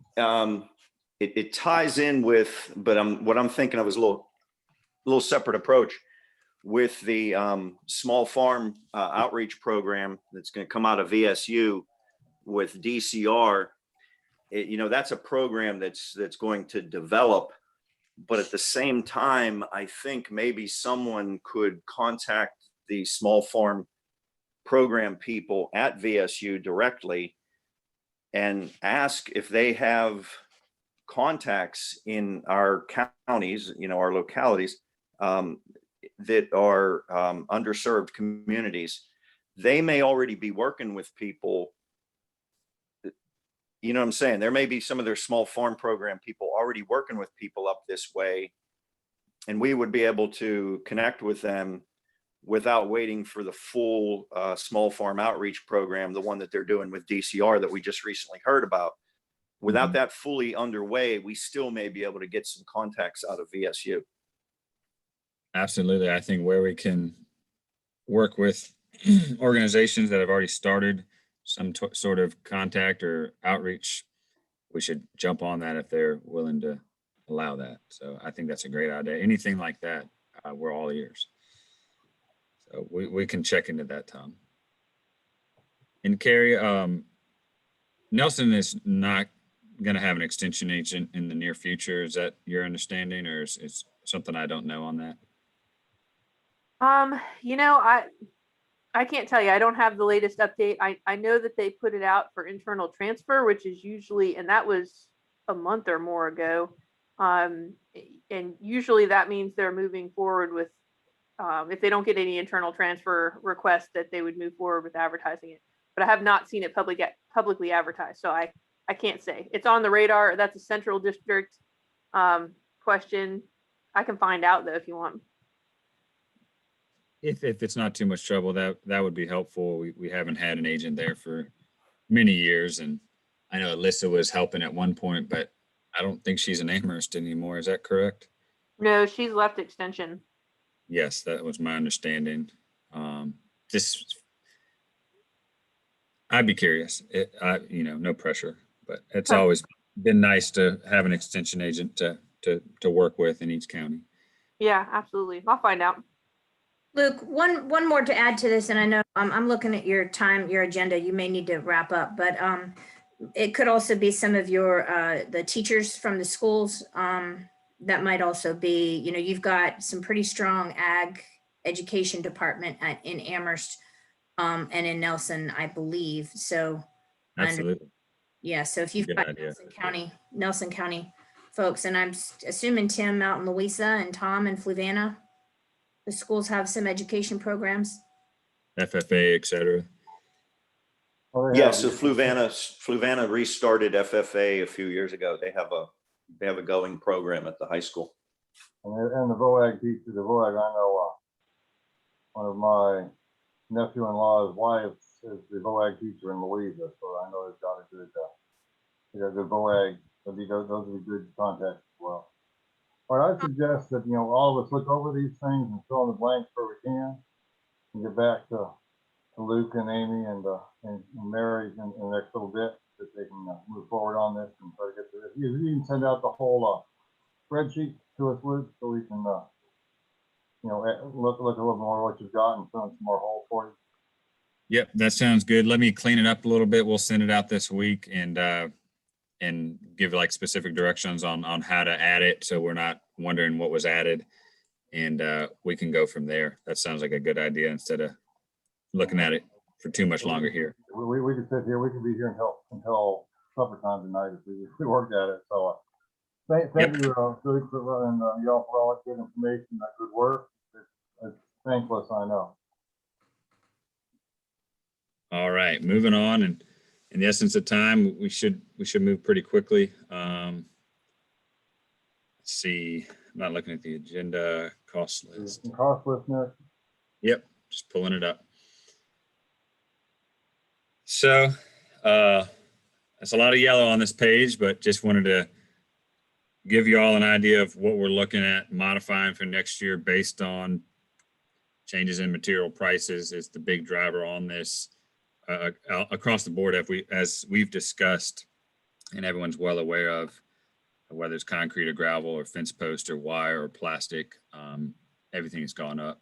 [SPEAKER 5] it ties in with, but what I'm thinking of is a little separate approach with the small farm outreach program that's going to come out of VSU with DCR. That's a program that's going to develop, but at the same time, I think maybe someone could contact the small farm program people at VSU directly and ask if they have contacts in our counties, our localities, that are underserved communities. They may already be working with people. You know what I'm saying? There may be some of their small farm program people already working with people up this way, and we would be able to connect with them without waiting for the full small farm outreach program, the one that they're doing with DCR that we just recently heard about. Without that fully underway, we still may be able to get some contacts out of VSU.
[SPEAKER 3] Absolutely. I think where we can work with organizations that have already started some sort of contact or outreach, we should jump on that if they're willing to allow that. So I think that's a great idea. Anything like that, we're all ears. So we can check into that, Tom. And Carrie, Nelson is not going to have an extension agent in the near future. Is that your understanding, or is something I don't know on that?
[SPEAKER 1] I can't tell you. I don't have the latest update. I know that they put it out for internal transfer, which is usually, and that was a month or more ago. And usually that means they're moving forward with, if they don't get any internal transfer requests, that they would move forward with advertising it. But I have not seen it publicly advertised, so I can't say. It's on the radar. That's a central district question. I can find out though if you want.
[SPEAKER 3] If it's not too much trouble, that would be helpful. We haven't had an agent there for many years, and I know Alyssa was helping at one point, but I don't think she's an Amherst anymore. Is that correct?
[SPEAKER 1] No, she's left extension.
[SPEAKER 3] Yes, that was my understanding. I'd be curious. No pressure, but it's
[SPEAKER 1] Huh.
[SPEAKER 3] always been nice to have an extension agent to work with in each county.
[SPEAKER 1] Yeah, absolutely. I'll find out.
[SPEAKER 9] Luke, one more to add to this, and I know I'm looking at your agenda. You may need to wrap up, but it could also be some of your the teachers from the schools that might also be. You've got some pretty strong ag education department in Amherst and in Nelson, I believe. So
[SPEAKER 3] Absolutely.
[SPEAKER 9] yeah. So if you've
[SPEAKER 3] Good
[SPEAKER 9] got
[SPEAKER 3] idea.
[SPEAKER 9] Nelson County folks, and I'm assuming Tim out in Louisa and Tom and Fluvanna. The schools have some education programs.
[SPEAKER 3] FFA, et cetera.
[SPEAKER 5] Yes, so Fluvanna restarted FFA a few years ago. They have a going program at the high school.
[SPEAKER 2] And the VOAG teacher, I know, one of my nephew-in-law's wives is the VOAG teacher in Louisa, so I know they got good VOAG. Those would be good contacts as well. All right, I suggest that, all of us look over these things and fill in the blanks where we can, and get back to Luke and Amy and Mary in the next little bit, that they can move forward on this and try to get to this. You can send out the whole spreadsheet to us, Luke, so we can look a little more what you've got and fill in some more holes for you.
[SPEAKER 3] Yep, that sounds good. Let me clean it up a little bit. We'll send it out this week and give like specific directions on how to add it, so we're not wondering what was added, and we can go from there. That sounds like a good idea instead of looking at it for too much longer here.
[SPEAKER 2] We could sit here. We could be here until supper time tonight if we worked at it. So thank you, Luke, and y'all for all that good information, that good work. It's thankless, I know.
[SPEAKER 3] All right, moving on, and in the essence of time, we should move pretty quickly. I see, I'm not looking at the agenda cost list.
[SPEAKER 2] Cost list next.
[SPEAKER 3] Yep, just pulling it up. So, that's a lot of yellow on this page, but just wanted to give you all an idea of what we're looking at modifying for next year based on changes in material prices is the big driver on this across the board. As we've discussed, and everyone's well aware of, whether it's concrete or gravel or fence post or wire or plastic, everything has gone up,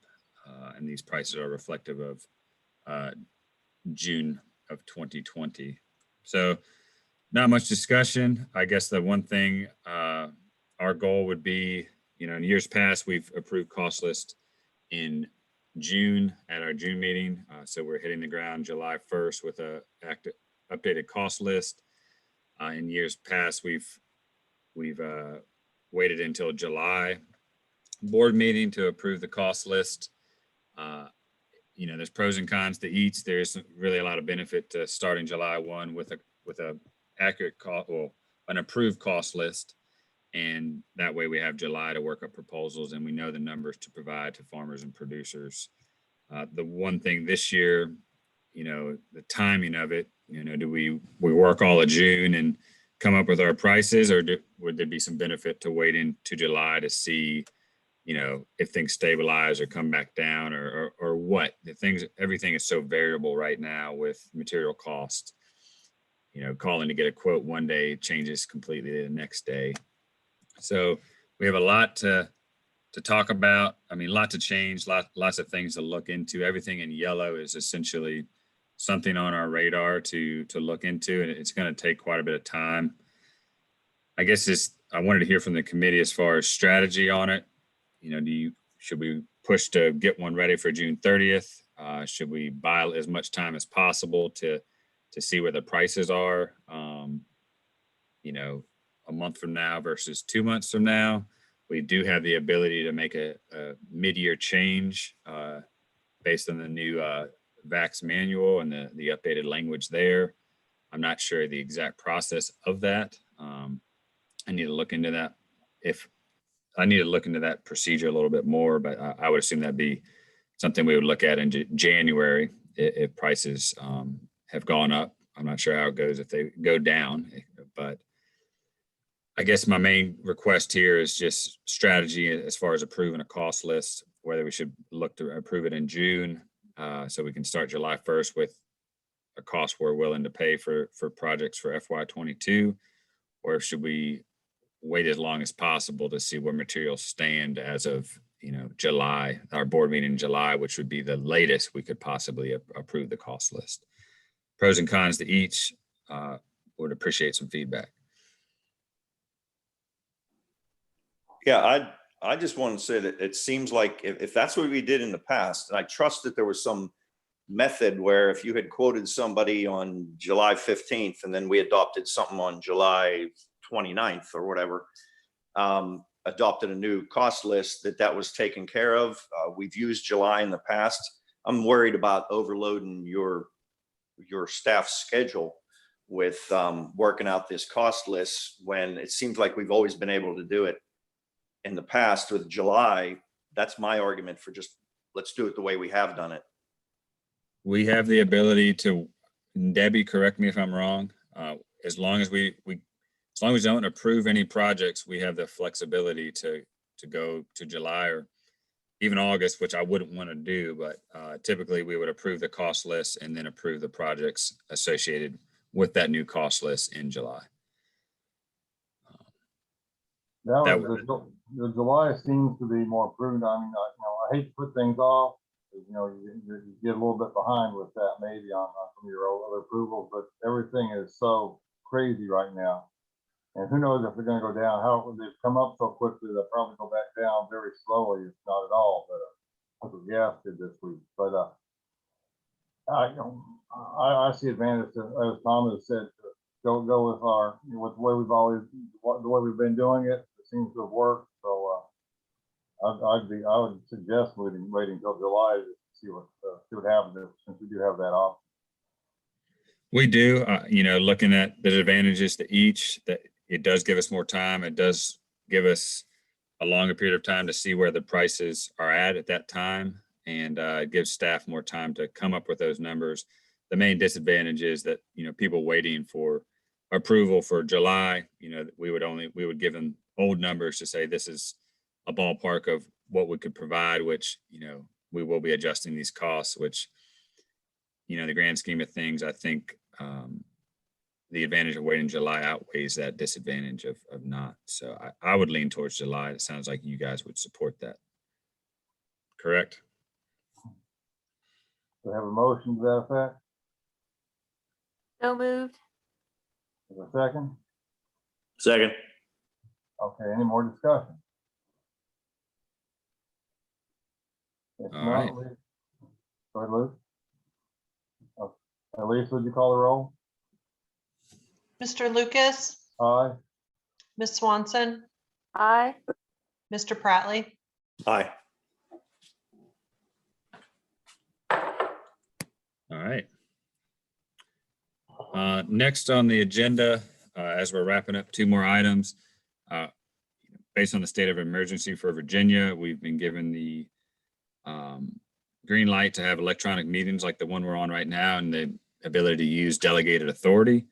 [SPEAKER 3] and these prices are reflective of June of 2020. So not much discussion. I guess the one thing our goal would be, in years past, we've approved cost list in June at our June meeting. So we're hitting the ground July 1st with a updated cost list. In years past, we've waited until July board meeting to approve the cost list. There's pros and cons to each. There's really a lot of benefit to starting July 1 with a accurate cost, an approved cost list. And that way we have July to work up proposals and we know the numbers to provide to farmers and producers. The one thing this year, the timing of it, do we work all of June and come up with our prices, or would there be some benefit to wait into July to see, if things stabilize or come back down or what? Everything is so variable right now with material costs. Calling to get a quote one day changes completely the next day. So we have a lot to talk about. I mean, a lot to change, lots of things to look into. Everything in yellow is essentially something on our radar to look into, and it's going to take quite a bit of time. I guess I wanted to hear from the committee as far as strategy on it. Should we push to get one ready for June 30th? Should we buy as much time as possible to see where the prices are? A month from now versus 2 months from now. We do have the ability to make a mid-year change based on the new VAX manual and the updated language there. I'm not sure the exact process of that. I need to look into that. I need to look into that procedure a little bit more, but I would assume that'd be something we would look at in January if prices have gone up. I'm not sure how it goes if they go down, but I guess my main request here is just strategy as far as approving a cost list, whether we should look to approve it in June so we can start July 1st with a cost we're willing to pay for projects for FY22, or should we wait as long as possible to see where materials stand as of July, our board meeting in July, which would be the latest we could possibly approve the cost list. Pros and cons to each. Would appreciate some feedback.
[SPEAKER 5] Yeah, I just want to say that it seems like if that's what we did in the past, and I trust that there was some method where if you had quoted somebody on July 15th and then we adopted something on July 29th or whatever, adopted a new cost list, that was taken care of. We've used July in the past. I'm worried about overloading your staff's schedule with working out this cost list when it seems like we've always been able to do it in the past with July. That's my argument for just let's do it the way we have done it.
[SPEAKER 3] We have the ability to, Debbie, correct me if I'm wrong. As long as we don't approve any projects, we have the flexibility to go to July or even August, which I wouldn't want to do, but typically we would approve the cost list and then approve the projects associated with that new cost list in July.
[SPEAKER 2] The July seems to be more prudent. I mean, I hate to put things off. You get a little bit behind with that maybe on some of your other approvals, but everything is so crazy right now. And who knows if they're going to go down. How they've come up so quickly, they'll probably go back down very slowly, if not at all. But that's what gas did this week. But I see advantage to, as Tom has said, to go with the way we've been doing it. It seems to have worked. So I would suggest waiting until July to see what happens since we do have that option.
[SPEAKER 3] We do, looking at the advantages to each, that it does give us more time. It does give us a longer period of time to see where the prices are at that time, and it gives staff more time to come up with those numbers. The main disadvantage is that, people waiting for approval for July, we would give them old numbers to say this is a ballpark of what we could provide, which, we will be adjusting these costs, which, the grand scheme of things, I think the advantage of waiting July outweighs that disadvantage of not. So I would lean towards July. It sounds like you guys would support that. Correct?
[SPEAKER 2] We have a motion to that effect.
[SPEAKER 1] So moved.
[SPEAKER 2] Is there a second?
[SPEAKER 5] Second.
[SPEAKER 2] Okay, any more discussion? If
[SPEAKER 3] All
[SPEAKER 2] not,
[SPEAKER 3] right.
[SPEAKER 2] Go ahead, Luke. Oh, Elise, would you call the roll?
[SPEAKER 4] Mr. Lucas,
[SPEAKER 2] Aye.
[SPEAKER 4] Ms. Swanson,
[SPEAKER 1] Aye.
[SPEAKER 4] Mr. Pratley,
[SPEAKER 5] Aye.
[SPEAKER 3] All right. Next on the agenda, as we're wrapping up, two more items. Based on the state of emergency for Virginia, we've been given the green light to have electronic meetings like the one we're on right now, and the ability to use delegated authority.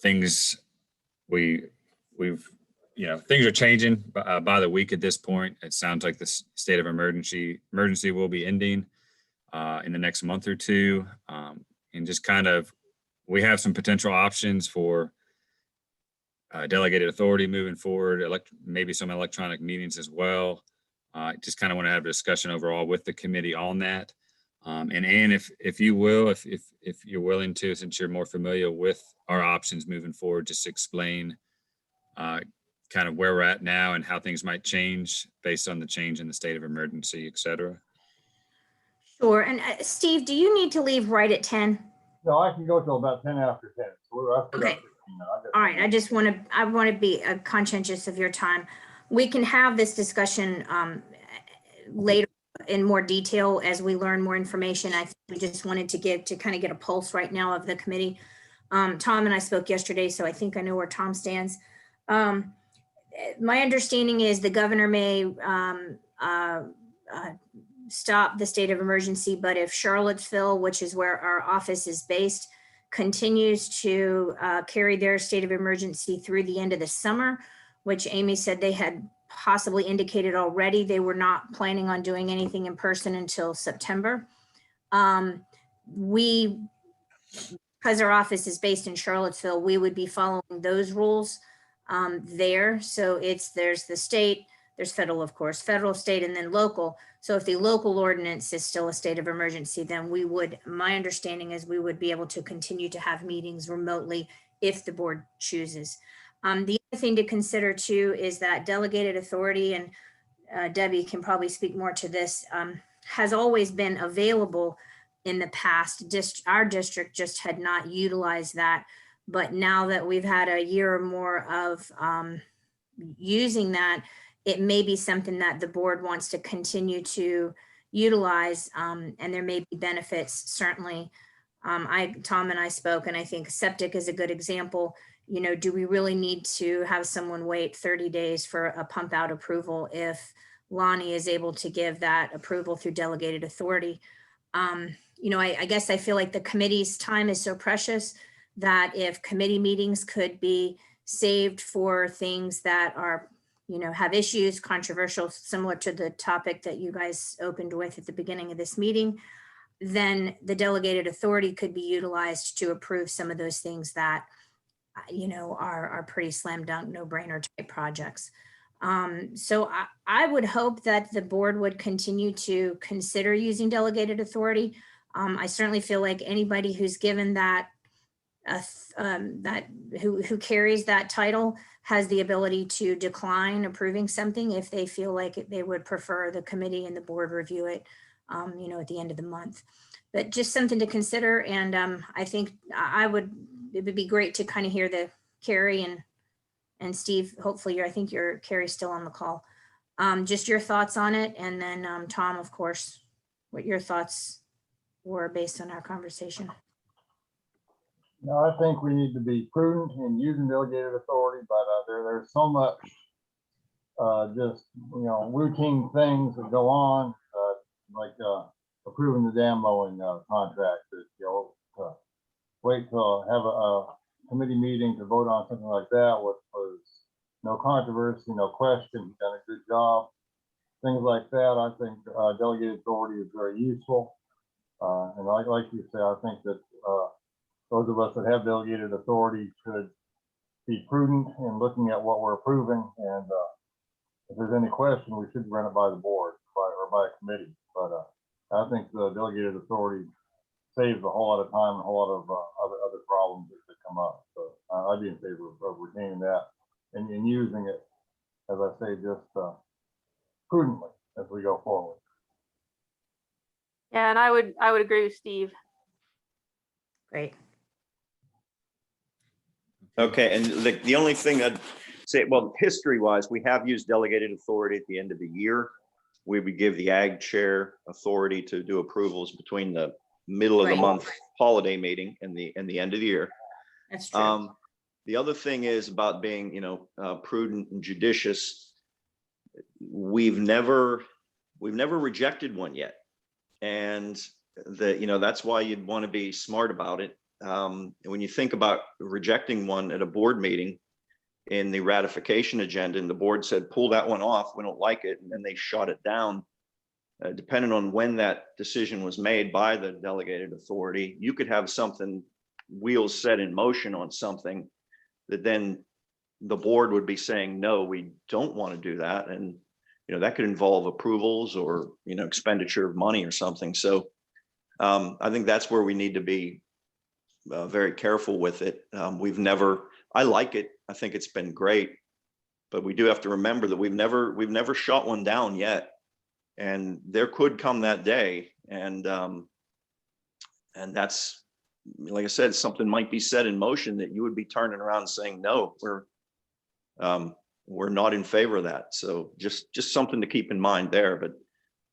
[SPEAKER 3] Things things are changing by the week at this point. It sounds like the state of emergency will be ending in the next month or two. And just we have some potential options for delegated authority moving forward, maybe some electronic meetings as well. Just want to have a discussion overall with the committee on that. And Ann, if you will, if you're willing to, since you're more familiar with our options moving forward, just explain where we're at now and how things might change based on the change in the state of emergency, et cetera.
[SPEAKER 9] Sure. And Steve, do you need to leave right at 10?
[SPEAKER 2] No, I can go till about 10 after 10. So
[SPEAKER 9] Okay. All right. I want to be conscientious of your time. We can have this discussion later in more detail as we learn more information. I think we just wanted to get a pulse right now of the committee. Tom and I spoke yesterday, so I think I know where Tom stands. My understanding is the governor may stop the state of emergency, but if Charlottesville, which is where our office is based, continues to carry their state of emergency through the end of the summer, which Amy said they had possibly indicated already, they were not planning on doing anything in person until September. Because our office is based in Charlottesville, we would be following those rules there. So there's the state, there's federal, of course, federal, state, and then local. So if the local ordinance is still a state of emergency, then my understanding is we would be able to continue to have meetings remotely if the board chooses. The other thing to consider too is that delegated authority, and Debbie can probably speak more to this, has always been available in the past. Our district just had not utilized that. But now that we've had a year or more of using that, it may be something that the board wants to continue to utilize, and there may be benefits, certainly. Tom and I spoke, and I think septic is a good example. Do we really need to have someone wait 30 days for a pump out approval if Lonnie is able to give that approval through delegated authority? I guess I feel like the committee's time is so precious that if committee meetings could be saved for things that are, have issues, controversial, similar to the topic that you guys opened with at the beginning of this meeting, then the delegated authority could be utilized to approve some of those things that, are pretty slam dunk, no brainer type projects. So I would hope that the board would continue to consider using delegated authority. I certainly feel like anybody who's given that, who carries that title has the ability to decline approving something if they feel like they would prefer the committee and the board review it, at the end of the month. But just something to consider. And I think it would be great to kind of hear the Carrie and Steve, hopefully I think Carrie's still on the call. Just your thoughts on it. And then Tom, of course, what your thoughts were based on our conversation.
[SPEAKER 2] No, I think we need to be prudent in using delegated authority, but there's so much just, routine things that go on, like, approving the dam mowing, contract, that, wait till have a committee meeting to vote on something like that was no controversy, no question, he's done a good job. Things like that, I think, delegated authority is very useful. And like you say, I think that, those of us that have delegated authority should be prudent in looking at what we're approving, and, if there's any question, we should run it by the board or by a committee. But I think the delegated authority saves a whole lot of time and a whole lot of other problems that come up. So I'd be in favor of retaining that and using it, as I say, just prudently as we go forward.
[SPEAKER 1] Yeah, and I would agree with Steve.
[SPEAKER 9] Great.
[SPEAKER 5] Okay, and the only thing I'd say, well, history-wise, we have used delegated authority at the end of the year. We would give the ag chair authority to do approvals between the middle of the
[SPEAKER 9] Right.
[SPEAKER 5] month holiday meeting and the end of the year.
[SPEAKER 9] That's true.
[SPEAKER 5] The other thing is about being, prudent and judicious. We've never rejected one yet. And that's why you'd want to be smart about it. When you think about rejecting one at a board meeting in the ratification agenda, and the board said, pull that one off, we don't like it, and then they shot it down, depending on when that decision was made by the delegated authority, you could have something, wheels set in motion on something that then the board would be saying, no, we don't want to do that. And, that could involve approvals or, expenditure of money or something. So I think that's where we need to be very careful with it. I like it. I think it's been great, but we do have to remember that we've never shot one down yet, and there could come that day. And that's, like I said, something might be set in motion that you would be turning around and saying, no, we're not in favor of that. So just something to keep in mind there. But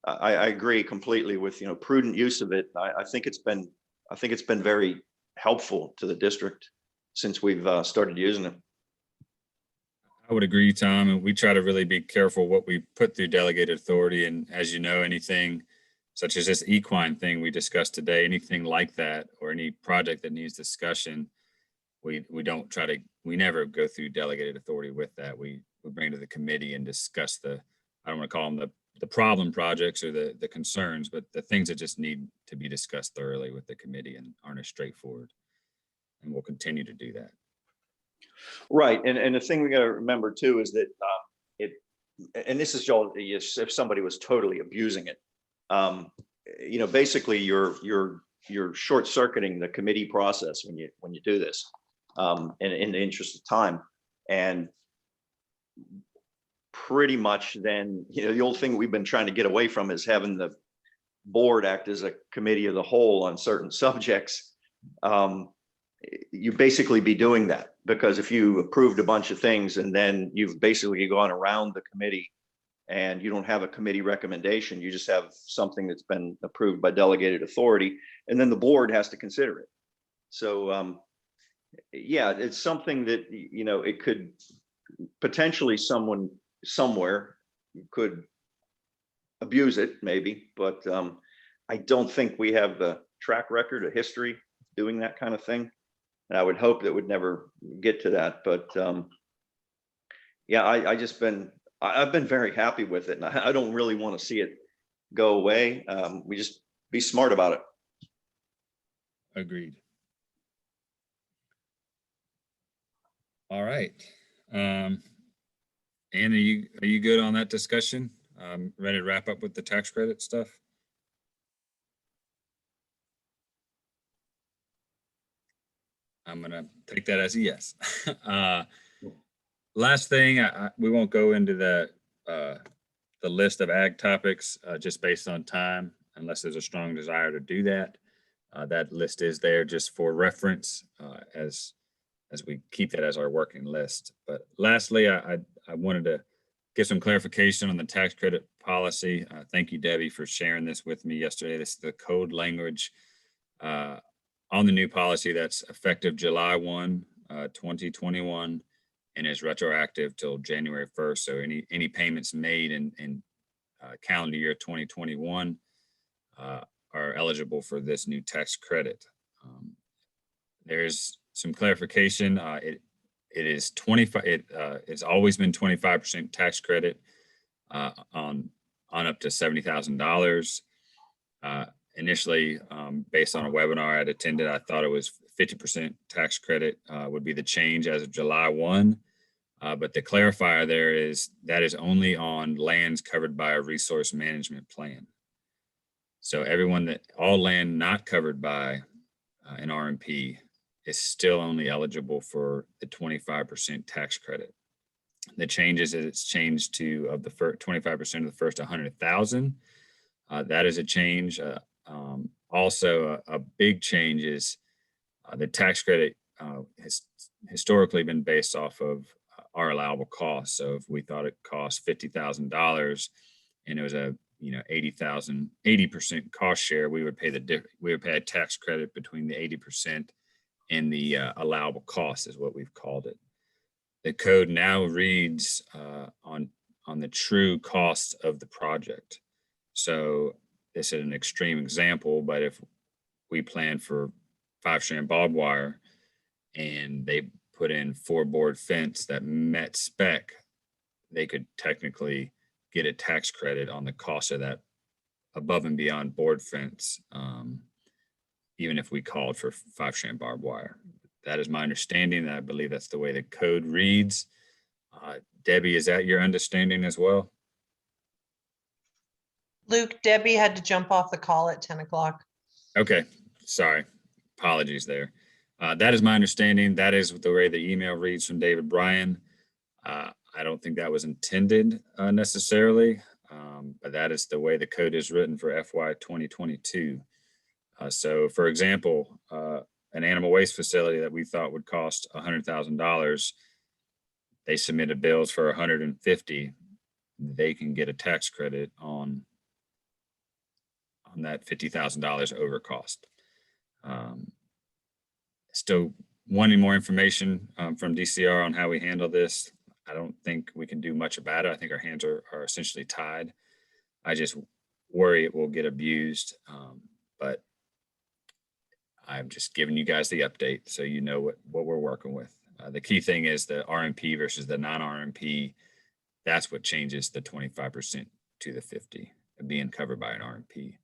[SPEAKER 5] I agree completely with, prudent use of it. I think it's been very helpful to the district since we've started using it.
[SPEAKER 3] I would agree, Tom, and we try to really be careful what we put through delegated authority. And as you know, anything such as this equine thing we discussed today, anything like that, or any project that needs discussion, we never go through delegated authority with that. We bring it to the committee and discuss I don't want to call them the problem projects or the concerns, but the things that just need to be discussed thoroughly with the committee and aren't as straightforward. And we'll continue to do that.
[SPEAKER 5] Right. And the thing we got to remember too is that and this is all, if somebody was totally abusing it, basically you're short circuiting the committee process when you do this, in the interest of time. And pretty much then, the old thing we've been trying to get away from is having the board act as a committee of the whole on certain subjects. You basically be doing that, because if you approved a bunch of things and then you've basically gone around the committee and you don't have a committee recommendation, you just have something that's been approved by delegated authority, and then the board has to consider it. So yeah, it's something that, it could potentially someone somewhere could abuse it maybe, but I don't think we have the track record or history doing that kind of thing. And I would hope that would never get to that. But yeah, I've been very happy with it, and I don't really want to see it go away. We just be smart about it.
[SPEAKER 3] Agreed. All right. Ann, are you good on that discussion? Ready to wrap up with the tax credit stuff? I'm gonna take that as a yes. Last thing, we won't go into the list of ag topics just based on time, unless there's a strong desire to do that. That list is there just for reference as we keep that as our working list. But lastly, I wanted to get some clarification on the tax credit policy. Thank you, Debbie, for sharing this with me yesterday. This is the code language on the new policy that's effective July 1, 2021. and is retroactive till January 1st. So any payments made in calendar year 2021 are eligible for this new tax credit. There's some clarification. It is 25. It's always been 25% tax credit on up to $70,000. Initially, based on a webinar I'd attended, I thought it was 50% tax credit would be the change as of July 1. But the clarifier there is that is only on lands covered by a resource management plan. So all land not covered by an RMP is still only eligible for the 25% tax credit. The changes is it's changed to of the first 25% of the first 100,000. That is a change. Also, a big change is the tax credit has historically been based off of our allowable costs. So if we thought it cost $50,000 and it was a 80% cost share, we would pay a tax credit between the 80% and the allowable cost is what we've called it. The code now reads on the true cost of the project. So this is an extreme example, but if we plan for 5-strand barbed wire and they put in 4-board fence that met spec, they could technically get a tax credit on the cost of that above and beyond board fence, even if we called for 5-strand barbed wire. That is my understanding. I believe that's the way the code reads. Debbie, is that your understanding as well?
[SPEAKER 4] Luke, Debbie had to jump off the call at 10 o'clock.
[SPEAKER 3] Okay, sorry. Apologies there. That is my understanding. That is the way the email reads from David Bryan. I don't think that was intended necessarily, but that is the way the code is written for FY 2022. So for example, an animal waste facility that we thought would cost $100,000, they submitted bills for $150,000. They can get a tax credit on that $50,000 over cost. Still wanting more information from DCR on how we handle this. I don't think we can do much about it. I think our hands are essentially tied. I just worry it will get abused, but I'm just giving you guys the update so you know what we're working with. The key thing is the RMP versus the non-RMP. That's what changes the 25% to the 50 being covered by an RMP.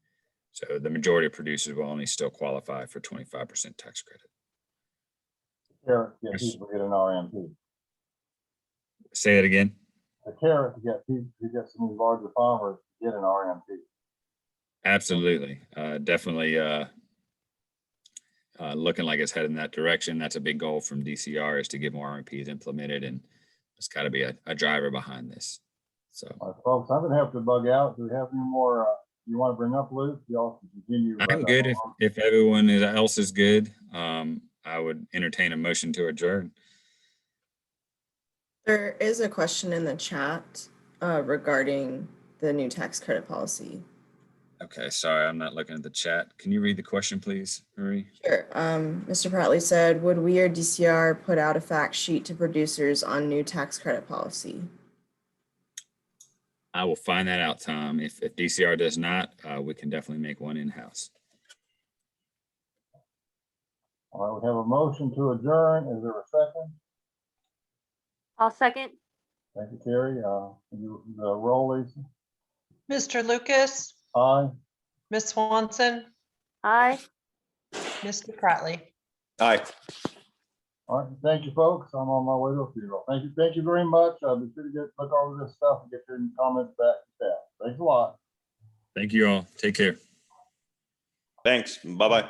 [SPEAKER 3] So the majority of producers will only still qualify for 25% tax credit.
[SPEAKER 2] Carrot to get people to get an RMP.
[SPEAKER 3] Say it again.
[SPEAKER 2] A carrot to get people to get some of these larger farmers to get an RMP.
[SPEAKER 3] Absolutely. Definitely looking like it's headed in that direction. That's a big goal from DCR is to get more RMPs implemented, and it's got to be a driver behind this. So,
[SPEAKER 2] All right, folks, I'm gonna have to bug out. Do we have any more you want to bring up, Luke? Y'all can continue.
[SPEAKER 3] I'm good if everyone else is good. I would entertain a motion to adjourn.
[SPEAKER 10] There is a question in the chat regarding the new tax credit policy.
[SPEAKER 3] Okay, sorry, I'm not looking at the chat. Can you read the question, please, Marie?
[SPEAKER 10] Sure. Mr. Pratley said, would we or DCR put out a fact sheet to producers on new tax credit policy?
[SPEAKER 3] I will find that out, Tom. If DCR does not, we can definitely make one in-house.
[SPEAKER 2] All right, we have a motion to adjourn. Is there a second?
[SPEAKER 1] I'll second.
[SPEAKER 2] Thank you, Terry. You the roll, Lisa?
[SPEAKER 4] Mr. Lucas,
[SPEAKER 2] Aye.
[SPEAKER 4] Ms. Swanson,
[SPEAKER 1] Aye.
[SPEAKER 4] Mr. Pratley.
[SPEAKER 5] Aye.
[SPEAKER 2] All right, thank you, folks. I'm on my way to a funeral. Thank you very much. I'll be sure to look over this stuff and get your comments back to staff. Thanks a lot.
[SPEAKER 3] Thank you all. Take care.
[SPEAKER 5] Thanks. Bye-bye.